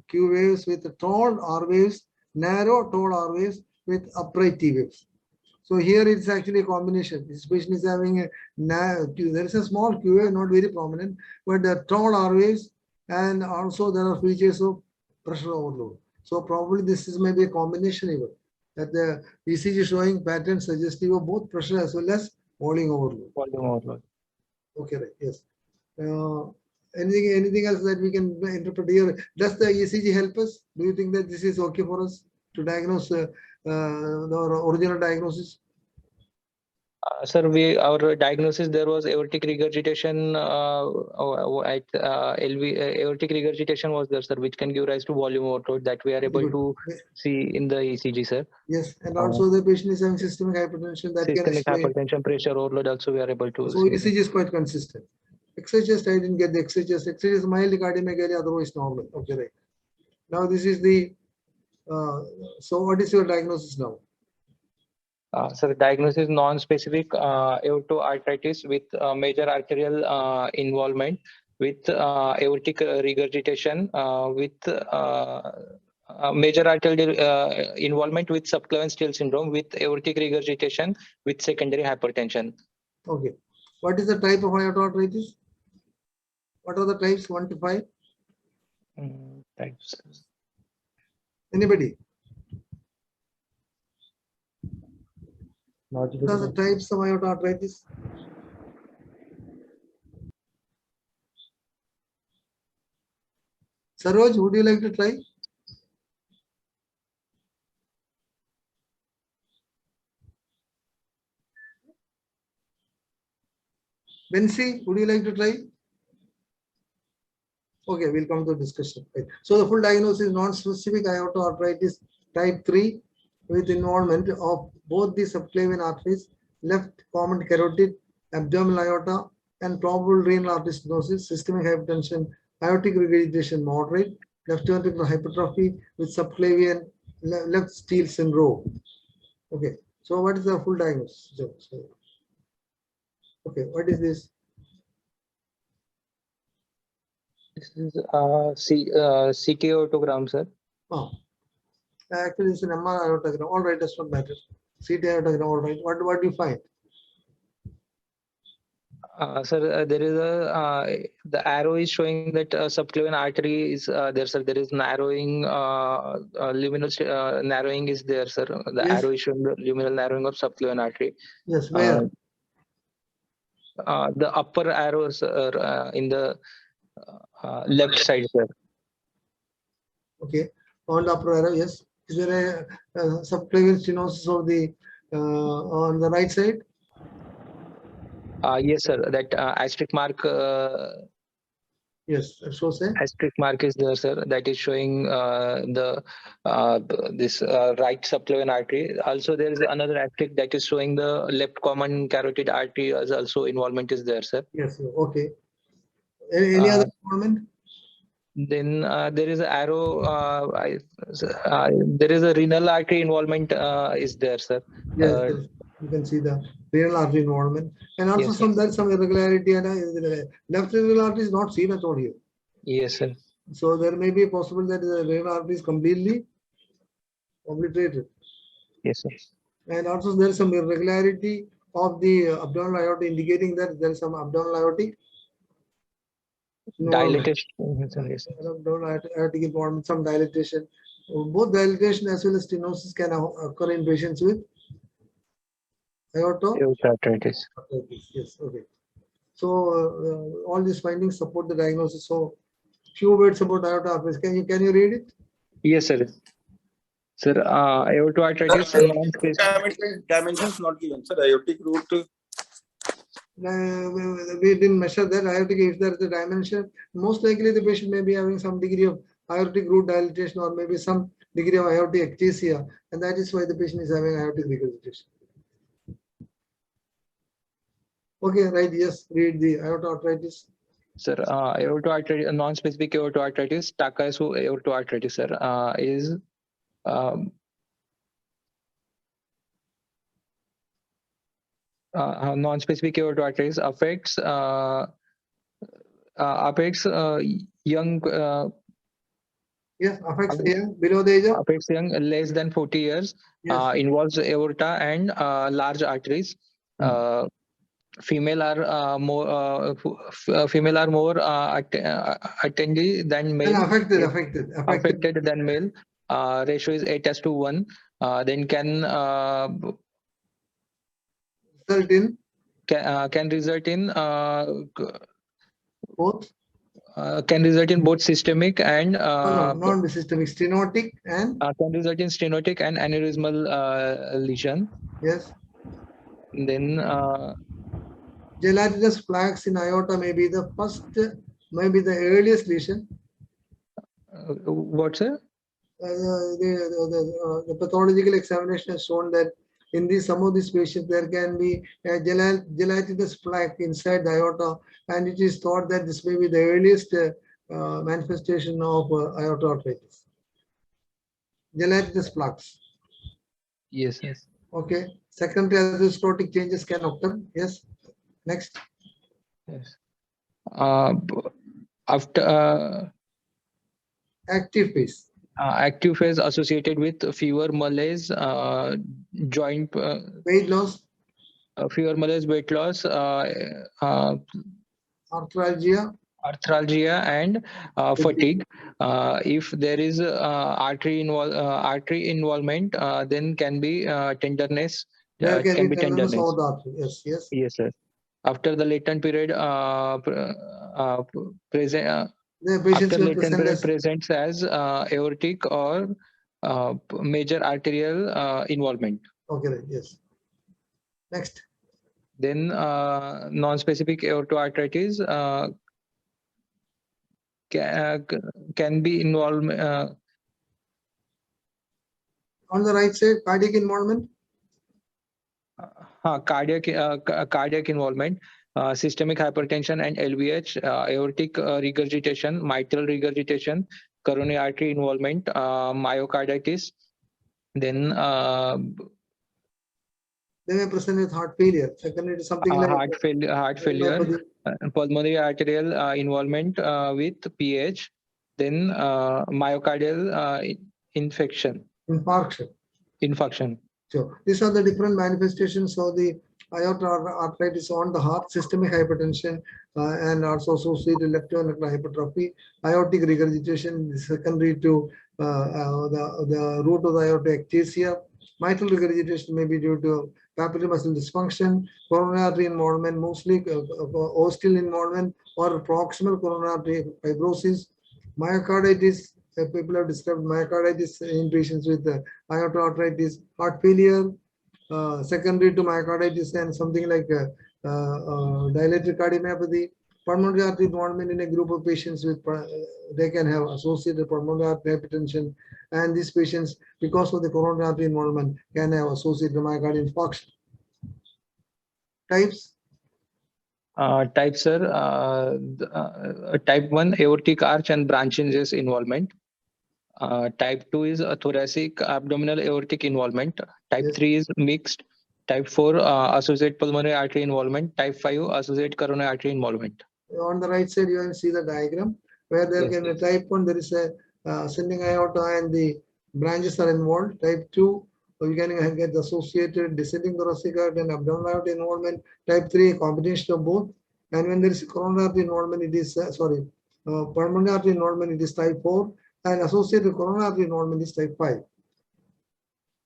Q waves with tall R waves, narrow tall R waves with upright T waves. So here it's actually a combination. This patient is having there is a small Q wave, not very prominent, but the tall R waves, and also there are features of pressure overload. So probably this is maybe a combination even, that the ECG showing pattern suggestive of both pressure as well as volume overload. Volume overload. Okay, right. Yes. Anything else that we can interpret here? Does the ECG help us? Do you think that this is okay for us to diagnose the original diagnosis? Sir, our diagnosis, there was aortic regurgitation at aortic regurgitation was there, sir, which can give rise to volume overload that we are able to see in the ECG, sir. Yes, and also the patient is having systemic hypertension that systemic can explain. hypertension, pressure overload also we are able to So ECG is quite consistent. XHS, I didn't get the XHS. XHS is mildly cardiomegaly, otherwise normal. Okay, right. Now this is the, so what is your diagnosis now? So the diagnosis non-specific aortoarteritis with major arterial involvement with aortic regurgitation with major arterial involvement with subclavian steal syndrome with aortic regurgitation with secondary hypertension. Okay. What is the type of aortoarteritis? What are the types 1 to 5? Types. Anybody? What What are the types of aortoarteritis? Saroj, would you like to try? Bensi, would you like to try? Okay, we'll come to discussion. Right. So the full diagnosis is non-specific aortoarteritis type 3 with involvement of both the subclavian arteries, left common carotid, abdominal aorta, and probable renal artery stenosis, systemic hypertension, aortic regurgitation moderate, left ventricular hypertrophy with subclavian left steal syndrome. Okay, so what is the full diagnosis? Okay, what is this? This is CT aortogram, sir. Oh, actually, it's an MR aortogram. All right, does not matter. CT aortogram, all right. What do you find? Sir, there is the arrow is showing that subclavian artery is there, sir. There is narrowing, luminal narrowing is there, sir. The Yes. arrow is showing the luminal narrowing of subclavian artery. Yes, where? The upper arrows are in the left side, sir. Okay, on the upper arrow, yes. Is there a subclavian stenosis of the on the right side? Yes, sir. That asterisk mark. Yes, that shows a Asterisk mark is there, sir. That is showing this right subclavian artery. Also, there is another asterisk that is showing the left common carotid artery as also involvement is there, sir. Yes, okay. Any other involvement? Then there is an arrow. There is a renal artery involvement. Is there, sir? Yes, yes. You can see the renal artery involvement, and also Yes, there's some irregularity, and left renal artery is not seen at all here. Yes, sir. So there may be possible that the renal artery is completely obliterated. Yes, sir. And also there is some irregularity of the abdominal aorta, indicating that there is some abdominal aortic Dilatation. abdominal aortic involvement, some dilatation. Both dilatation as well as stenosis can occur in patients with Aortitis. Yes, okay. So all these findings support the diagnosis. So few words about aorta. Can you read it? Yes, sir. Sir, aortoarthritis Dimensions not given, sir. Aortic root. We didn't measure that aortic. If there is a dimension, most likely the patient may be having some degree of aortic root dilatation or maybe some degree of aortic ectasia, and that is why the patient is having aortic regurgitation. Okay, right. Yes, read the aortoarthritis. Sir, aortoarthritis, non-specific aortoarthritis, Takayasu aortoarthritis, sir, is non-specific aortoarthritis affects young. Yes, affects young below the age of. Affects young less than 40 years. Yes. Involves aorta and large arteries. Female are more attendee than male. Affected than male. Ratio is 8:1. Then can result in both. Can result in both systemic and not systemic, stenotic and can result in stenotic and aneurysmal lesion. Yes. Then gelatinous plaques in aorta may be the first, maybe the earliest lesion. What, sir? The pathological examination has shown that in some of these patients there can be a gelatinous plaque inside the aorta, and it is thought that this may be the earliest manifestation of aortoarthritis. Gelatinous plaques. Yes, yes. Okay. Secondary atherosclerotic changes can occur. Yes. Next. Yes. After active phase. Active phase associated with fever, malaise, joint weight loss, fever, malaise, weight loss, arthralgia, and fatigue. If there is artery involvement, then can be tenderness. There can be tenderness of the artery. Yes, yes. Yes, sir. After the latent period present. The patient presents as aortic or major arterial involvement. Okay, right. Yes. Next. Then non-specific aortoarthritis can be involved. On the right side, cardiac involvement. Cardiac involvement. Systemic hypertension and LVH, aortic regurgitation, mitral regurgitation, coronary artery involvement, myocarditis. Then they may present with heart failure. Secondly, to something like heart failure, pulmonary arterial involvement with PH. Then myocardial infarction. So these are the different manifestations of the aortoarthritis on the heart: systemic hypertension and also associated left ventricular hypertrophy, aortic regurgitation secondary to the root of the aortic ectasia. Mitral regurgitation may be due to papillary muscle dysfunction, coronary artery involvement, mostly ostial involvement or proximal coronary artery fibrosis, myocarditis. People have described myocarditis in patients with aortoarthritis, heart failure, secondary to myocarditis, and something like dilated cardiomyopathy, pulmonary artery involvement in a group of patients with they can have associated pulmonary artery hypertension, and these patients, because of the coronary artery involvement, can have associated myocardial infarction. Types: Type, sir, type 1 aortic arch and branches involvement. Type 2 is a thoracic abdominal aortic involvement. Type Yes. 3 is mixed. Type 4 associate pulmonary artery involvement. Type 5 associate coronary artery involvement. On the right side, you can see the diagram where there Yes, can be type 1, there is a ascending aorta and the branches are involved. Type 2, you can get the associated descending thoracic artery and abdominal aorta involvement. Type 3, a combination of both. And when there is coronary artery involvement, it is, pulmonary artery involvement, it is type 4. And associated coronary artery involvement is type 5.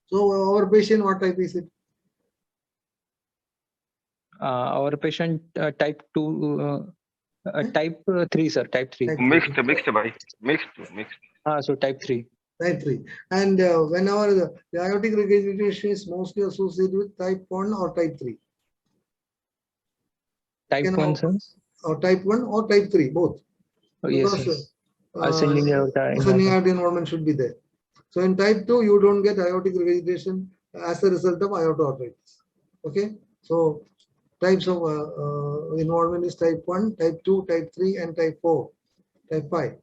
So our patient, what type is it? Our patient type 2, type 3, sir, type 3. Type Mixed, three. mixed. So type 3. Type 3. And whenever the aortic regurgitation is mostly associated with type 1 or type 3. Type 1, sir. Or type 1 or type 3, both. Oh, yes, Because sir. Ascending aorta ascending involvement. aorta involvement should be there. So in type 2, you don't get aortic regurgitation as a result of aortoarthritis. Okay. So types of involvement is type 1, type 2, type 3, and type 4, type 5.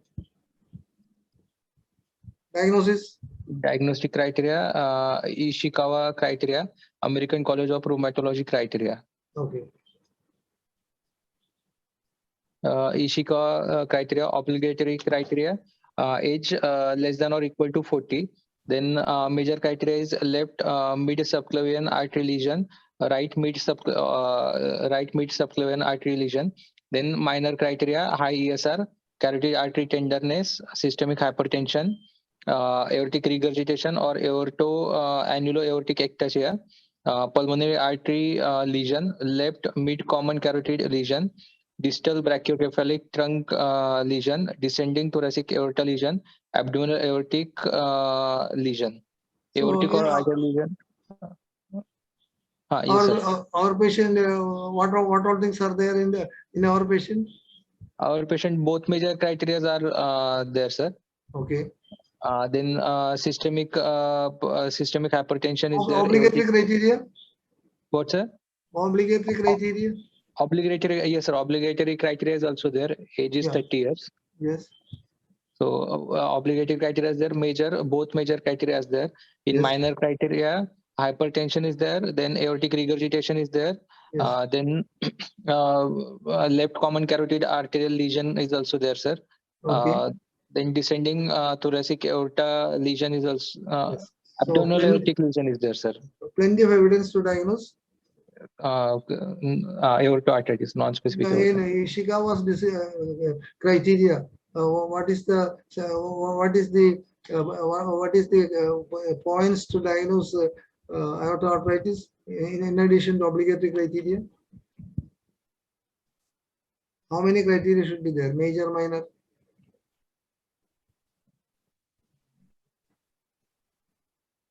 Diagnosis? Diagnostic criteria, Ishikawa criteria, American College of Rheumatology criteria. Okay. Ishikawa criteria, obligatory criteria, age less than or equal to 40. Then major criteria is left mid subclavian artery lesion, right mid subclavian artery lesion. Then minor criteria, high ESR, carotid artery tenderness, systemic hypertension, aortic regurgitation or aorto-annulo-aortic ectasia, pulmonary artery lesion, left mid common carotid lesion, distal brachiocephalic trunk lesion, descending thoracic aorta lesion, abdominal aortic lesion, aortic or arterial lesion. Yes, sir. Our patient, what all things are there in our patient? Our patient, both major criteria are there, sir. Okay. Then systemic hypertension is there. Obligatory criteria? What, sir? Obligatory criteria? Obligatory, yes, sir. Obligatory criteria is also there. Age is 30 years. Yes. So obligatory criteria is there. Both major criteria is there. In Yes. minor criteria, hypertension is there. Then aortic regurgitation is there. Yes. Then left common carotid arterial lesion is also there, sir. Okay. Then descending thoracic aorta lesion is also Yes. abdominal aortic lesion is there, sir. Plenty of evidence to diagnose. Aortoarthritis, non-specific. In Ishikawa's criteria, what is the points to diagnose aortoarthritis in addition to obligatory criteria? How many criteria should be there? Major, minor?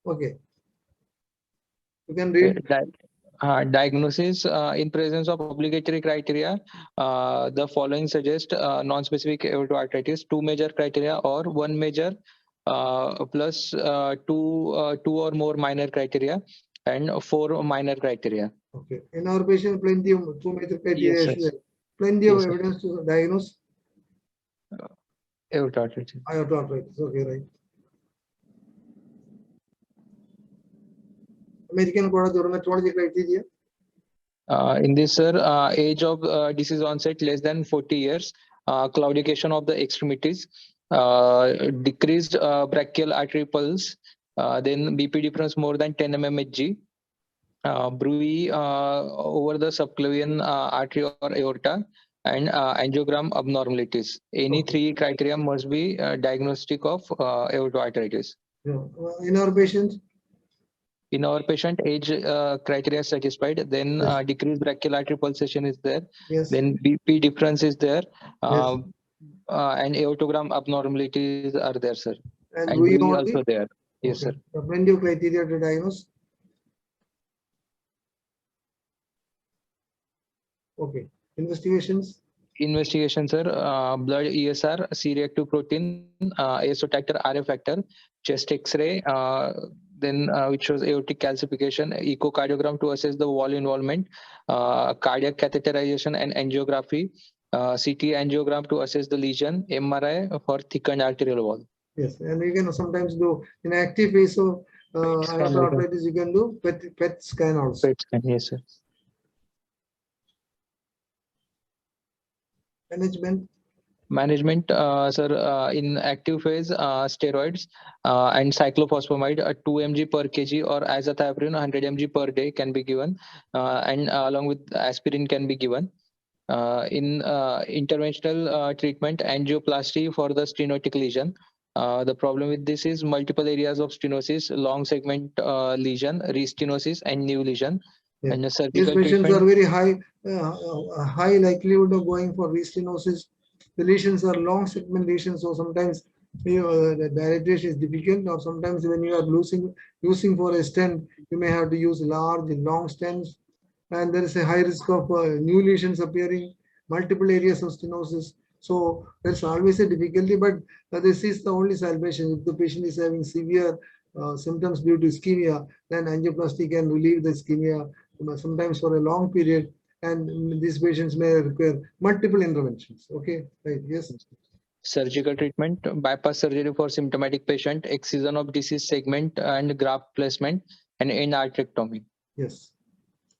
Okay. You can read. Diagnosis in presence of obligatory criteria, the following suggest non-specific aortoarthritis, 2 major criteria or 1 major plus 2 or more minor criteria and 4 minor criteria. Okay. In our patient, plenty of 2 major criteria. Yes, sir. Plenty of Yes, sir. evidence to diagnose Aortoarthritis. aortoarthritis. Okay, right. American College of Rheumatology criteria. In this, sir, age of disease onset less than 40 years, claudication of the extremities, decreased brachial artery pulse, then BP difference more than 10 mmHg, bruit over the subclavian artery or aorta, and angiogram abnormalities. Any 3 criteria must be diagnostic of aortoarthritis. In our patients? In our patient, age criteria satisfied, then Yes. decreased brachial artery pulsation is there, Yes. then BP difference is there, Yes. and aortogram abnormalities are there, sir. And And we bruit only? also there. Yes, Okay. sir. So plenty of criteria to diagnose. Okay. Investigations. Investigation, sir. Blood ESR, C-reactive protein, ASO titer, RF factor, chest X-ray, then which shows aortic calcification, echocardiogram to assess the wall involvement, cardiac catheterization and angiography, CT angiogram to assess the lesion, MRI for thickened arterial wall. Yes, and you can sometimes do in active phase of aortic arthritis, you can do PET scan also. PET scan, yes, sir. Management, sir, in active phase, steroids and cyclophosphamide 2 mg per kg or azathioprine 100 mg per day can be given, and along with aspirin can be given. In interventional treatment, angioplasty for the stenotic lesion. The problem with this is multiple areas of stenosis, long segment lesion, restenosis, and new lesion. Yeah. And These surgical patients treatment. are very high likelihood of going for restenosis. The lesions are long segment lesions, so sometimes the dilatation is difficult, or sometimes when you are using for a stent, you may have to use large, long stents, and there is a high risk of new lesions appearing, multiple areas of stenosis. So there's always a difficulty, but this is the only salvation. If the patient is having severe symptoms due to ischemia, then angioplasty can relieve the ischemia sometimes for a long period, and these patients may require multiple interventions. Okay, right? Yes. Surgical treatment, bypass surgery for symptomatic patient, excision of disease segment and graft placement, and arterectomy. Yes.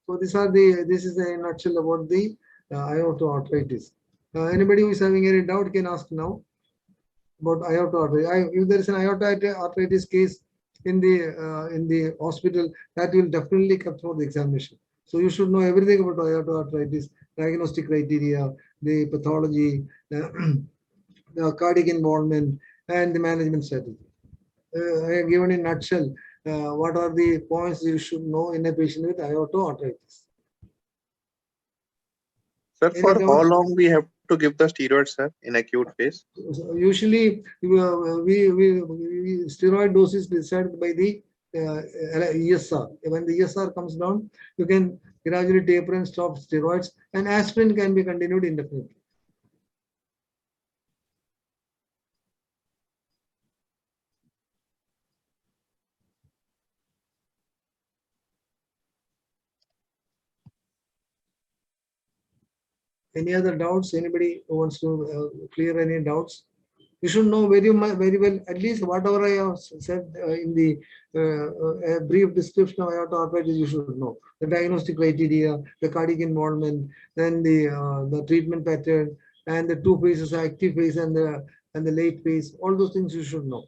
So this is a nutshell about the aortoarthritis. Anybody who is having any doubt can ask now about aortoarthritis. If there is an aortoarthritis case in the hospital, that will definitely come for the examination. So you should know everything about aortoarthritis, diagnostic criteria, the pathology, the cardiac involvement, and the management strategy. I have given in a nutshell what are the points you should know in a patient with aortoarthritis. Sir, for how long we have to give the steroids, sir, in acute phase? Usually, steroid dose is decided by the ESR. When the ESR comes down, you can gradually taper and stop steroids, and aspirin can be continued indefinitely. Any other doubts? Anybody who wants to clear any doubts? You should know very well, at least whatever I have said in the brief description of aortoarthritis, you should know. The diagnostic criteria, the cardiac involvement, then the treatment pattern, and the two phases, active phase and the late phase. All those things you should know.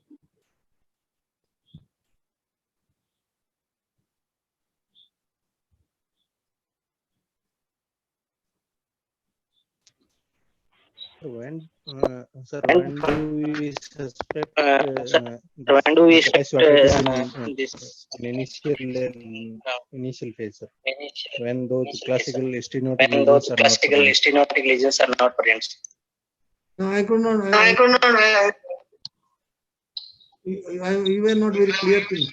When do we suspect when do we this initial phase, sir? When those classical stenotic lesions are not present. No, I could not. You were not very clear to me.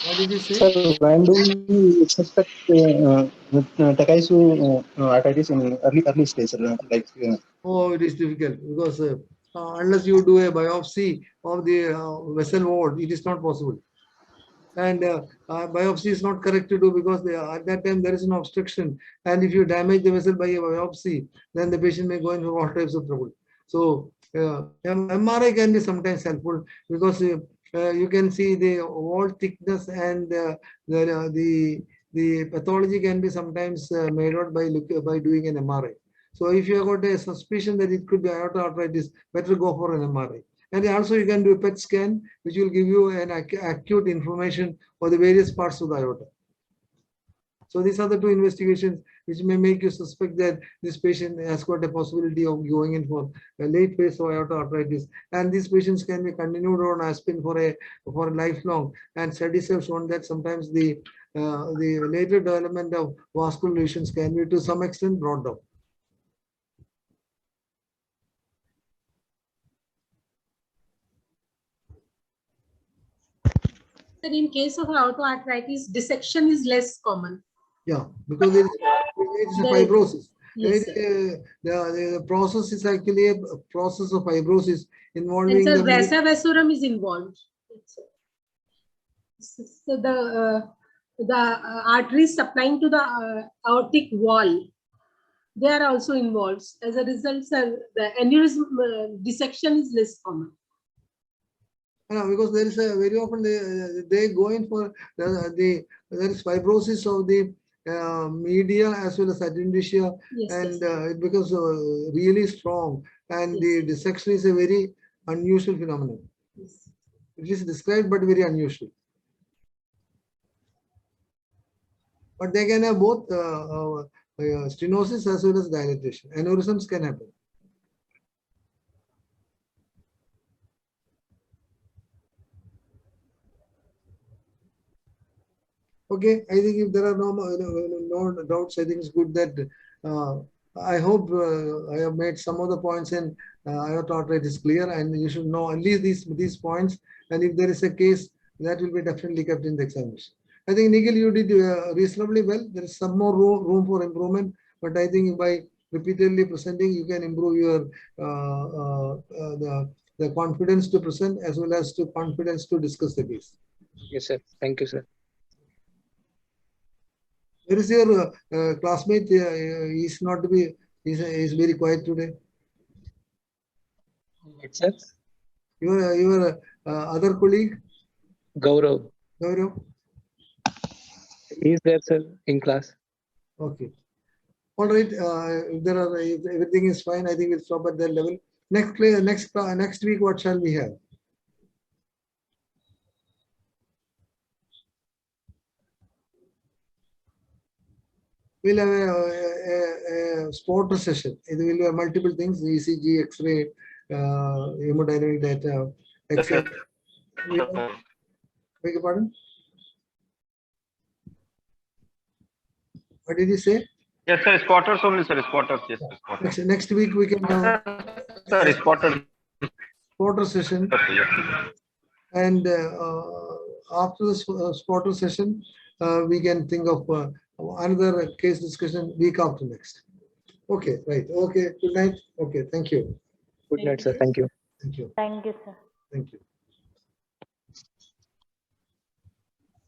What did you say? Sir, when do we suspect Takaisu arthritis in early stage, like? Oh, it is difficult because unless you do a biopsy of the vessel wall, it is not possible. And biopsy is not correct to do because at that time there is an obstruction. And if you damage the vessel by a biopsy, then the patient may go into all types of trouble. So MRI can be sometimes helpful because you can see the wall thickness, and the pathology can be sometimes made out by doing an MRI. So if you have got a suspicion that it could be aortoarthritis, better go for an MRI. And also you can do a PET scan, which will give you an acute information for the various parts of the aorta. So these are the two investigations which may make you suspect that this patient has got a possibility of going in for a late phase of aortoarthritis. And these patients can be continued on aspirin for lifelong. And studies have shown that sometimes the later development of vascular lesions can be to some extent brought down. In case of aortoarthritis, dissection is less common. Yeah, because it is a fibrosis. Yes, the process is actually a process of fibrosis and involving sir, the vasa vasorum is involved. So the arteries supplying to the aortic wall, they are also involved. As a result, sir, the aneurysm dissection is less common. because there is a very often they go in for there is fibrosis of the media as well as adventitia, Yes, and yes. it becomes really strong, and the dissection is a very unusual phenomenon. Yes. It is described but very unusual. But they can have both stenosis as well as dilatation. Aneurysms can happen. Okay, I think if there are no doubts, I think it's good that I hope I have made some of the points in aortic arthritis clear, and you should know at least these points. And if there is a case, that will be definitely kept in the examination. I think Nikhil, you did reasonably well. There is some more room for improvement, but I think by repeatedly presenting, you can improve your the confidence to present as well as to confidence to discuss the case. Yes, sir. Thank you, sir. Where is your classmate? He's not to be. He's very quiet today. Yes, sir. Your other colleague, Gaurav. Gaurav. He is there, sir, in class. Okay. All right. If everything is fine, I think we'll stop at that level. Next week, what shall we have? We'll have a spotter session. It will have multiple things: ECG, X-ray, hemodynamic data, X-ray. Beg your pardon? What did you say? Yes, sir. Spotters only, sir. Spotters. Yes, sir. Spotters. Next week we can have Sir, spotters. spotter session, and after the spotter session, we can think of another case discussion week after next. Okay, right. Okay. Good night. Okay. Thank you. Good night, sir. Thank you. Thank you. Thank you, sir. Thank you.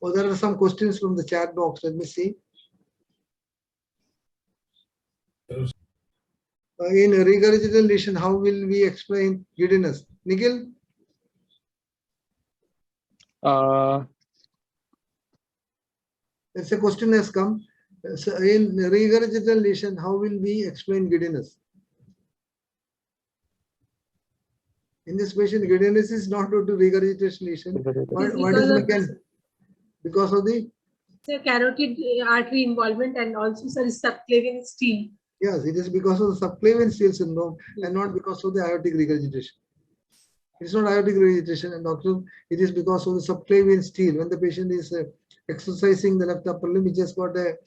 Oh, there are some questions from the chat box. Let me see. In regurgital lesion, how will we explain giddiness? Nikhil? It's a question has come. So in regurgital lesion, how will we explain giddiness? In this patient, giddiness is not due to regurgitation lesion. What is mechanism? Because of the carotid artery involvement and also sir, subclavian steel. Yes, it is because of the subclavian steel syndrome and not because of the aortic regurgitation. It's not aortic regurgitation, and doctor, it is because of the subclavian steel. When the patient is exercising the left upper limb, which has got a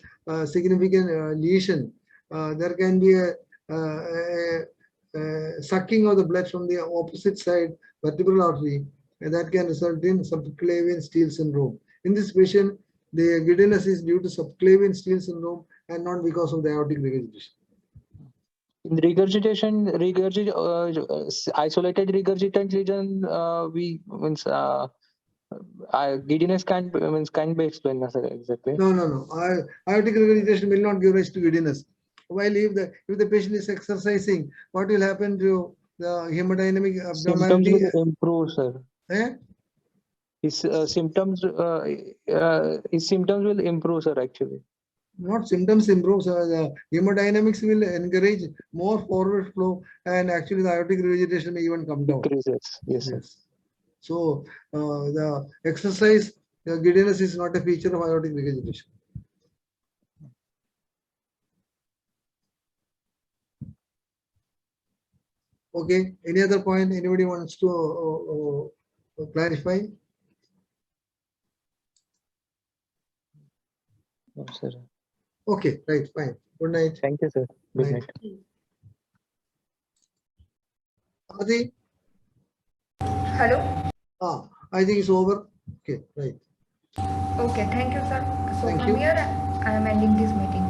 significant lesion, there can be a sucking of the blood from the opposite side vertebral artery, and that can result in subclavian steel syndrome. In this patient, the giddiness is due to subclavian steel syndrome and not because of the aortic regurgitation. In regurgitation, isolated regurgitant lesion, giddiness can be explained, sir, exactly. No. Aortic regurgitation will not give rise to giddiness. While if the patient is exercising, what will happen to the hemodynamic abnormality? Symptoms will improve, sir. His symptoms will improve, sir, actually. Not symptoms improve, so the hemodynamics will encourage more forward flow, and actually the aortic regurgitation may even come down. Decreases. Yes, sir. So the exercise, the giddiness is not a feature of aortic regurgitation. Okay, any other point anybody wants to clarify? No, sir. Okay, right, fine. Good night. Thank you, sir. Good night. Adi? Hello? I think it's over. Okay, right. Okay, thank you, sir. So Thank from you. here, I am ending this meeting.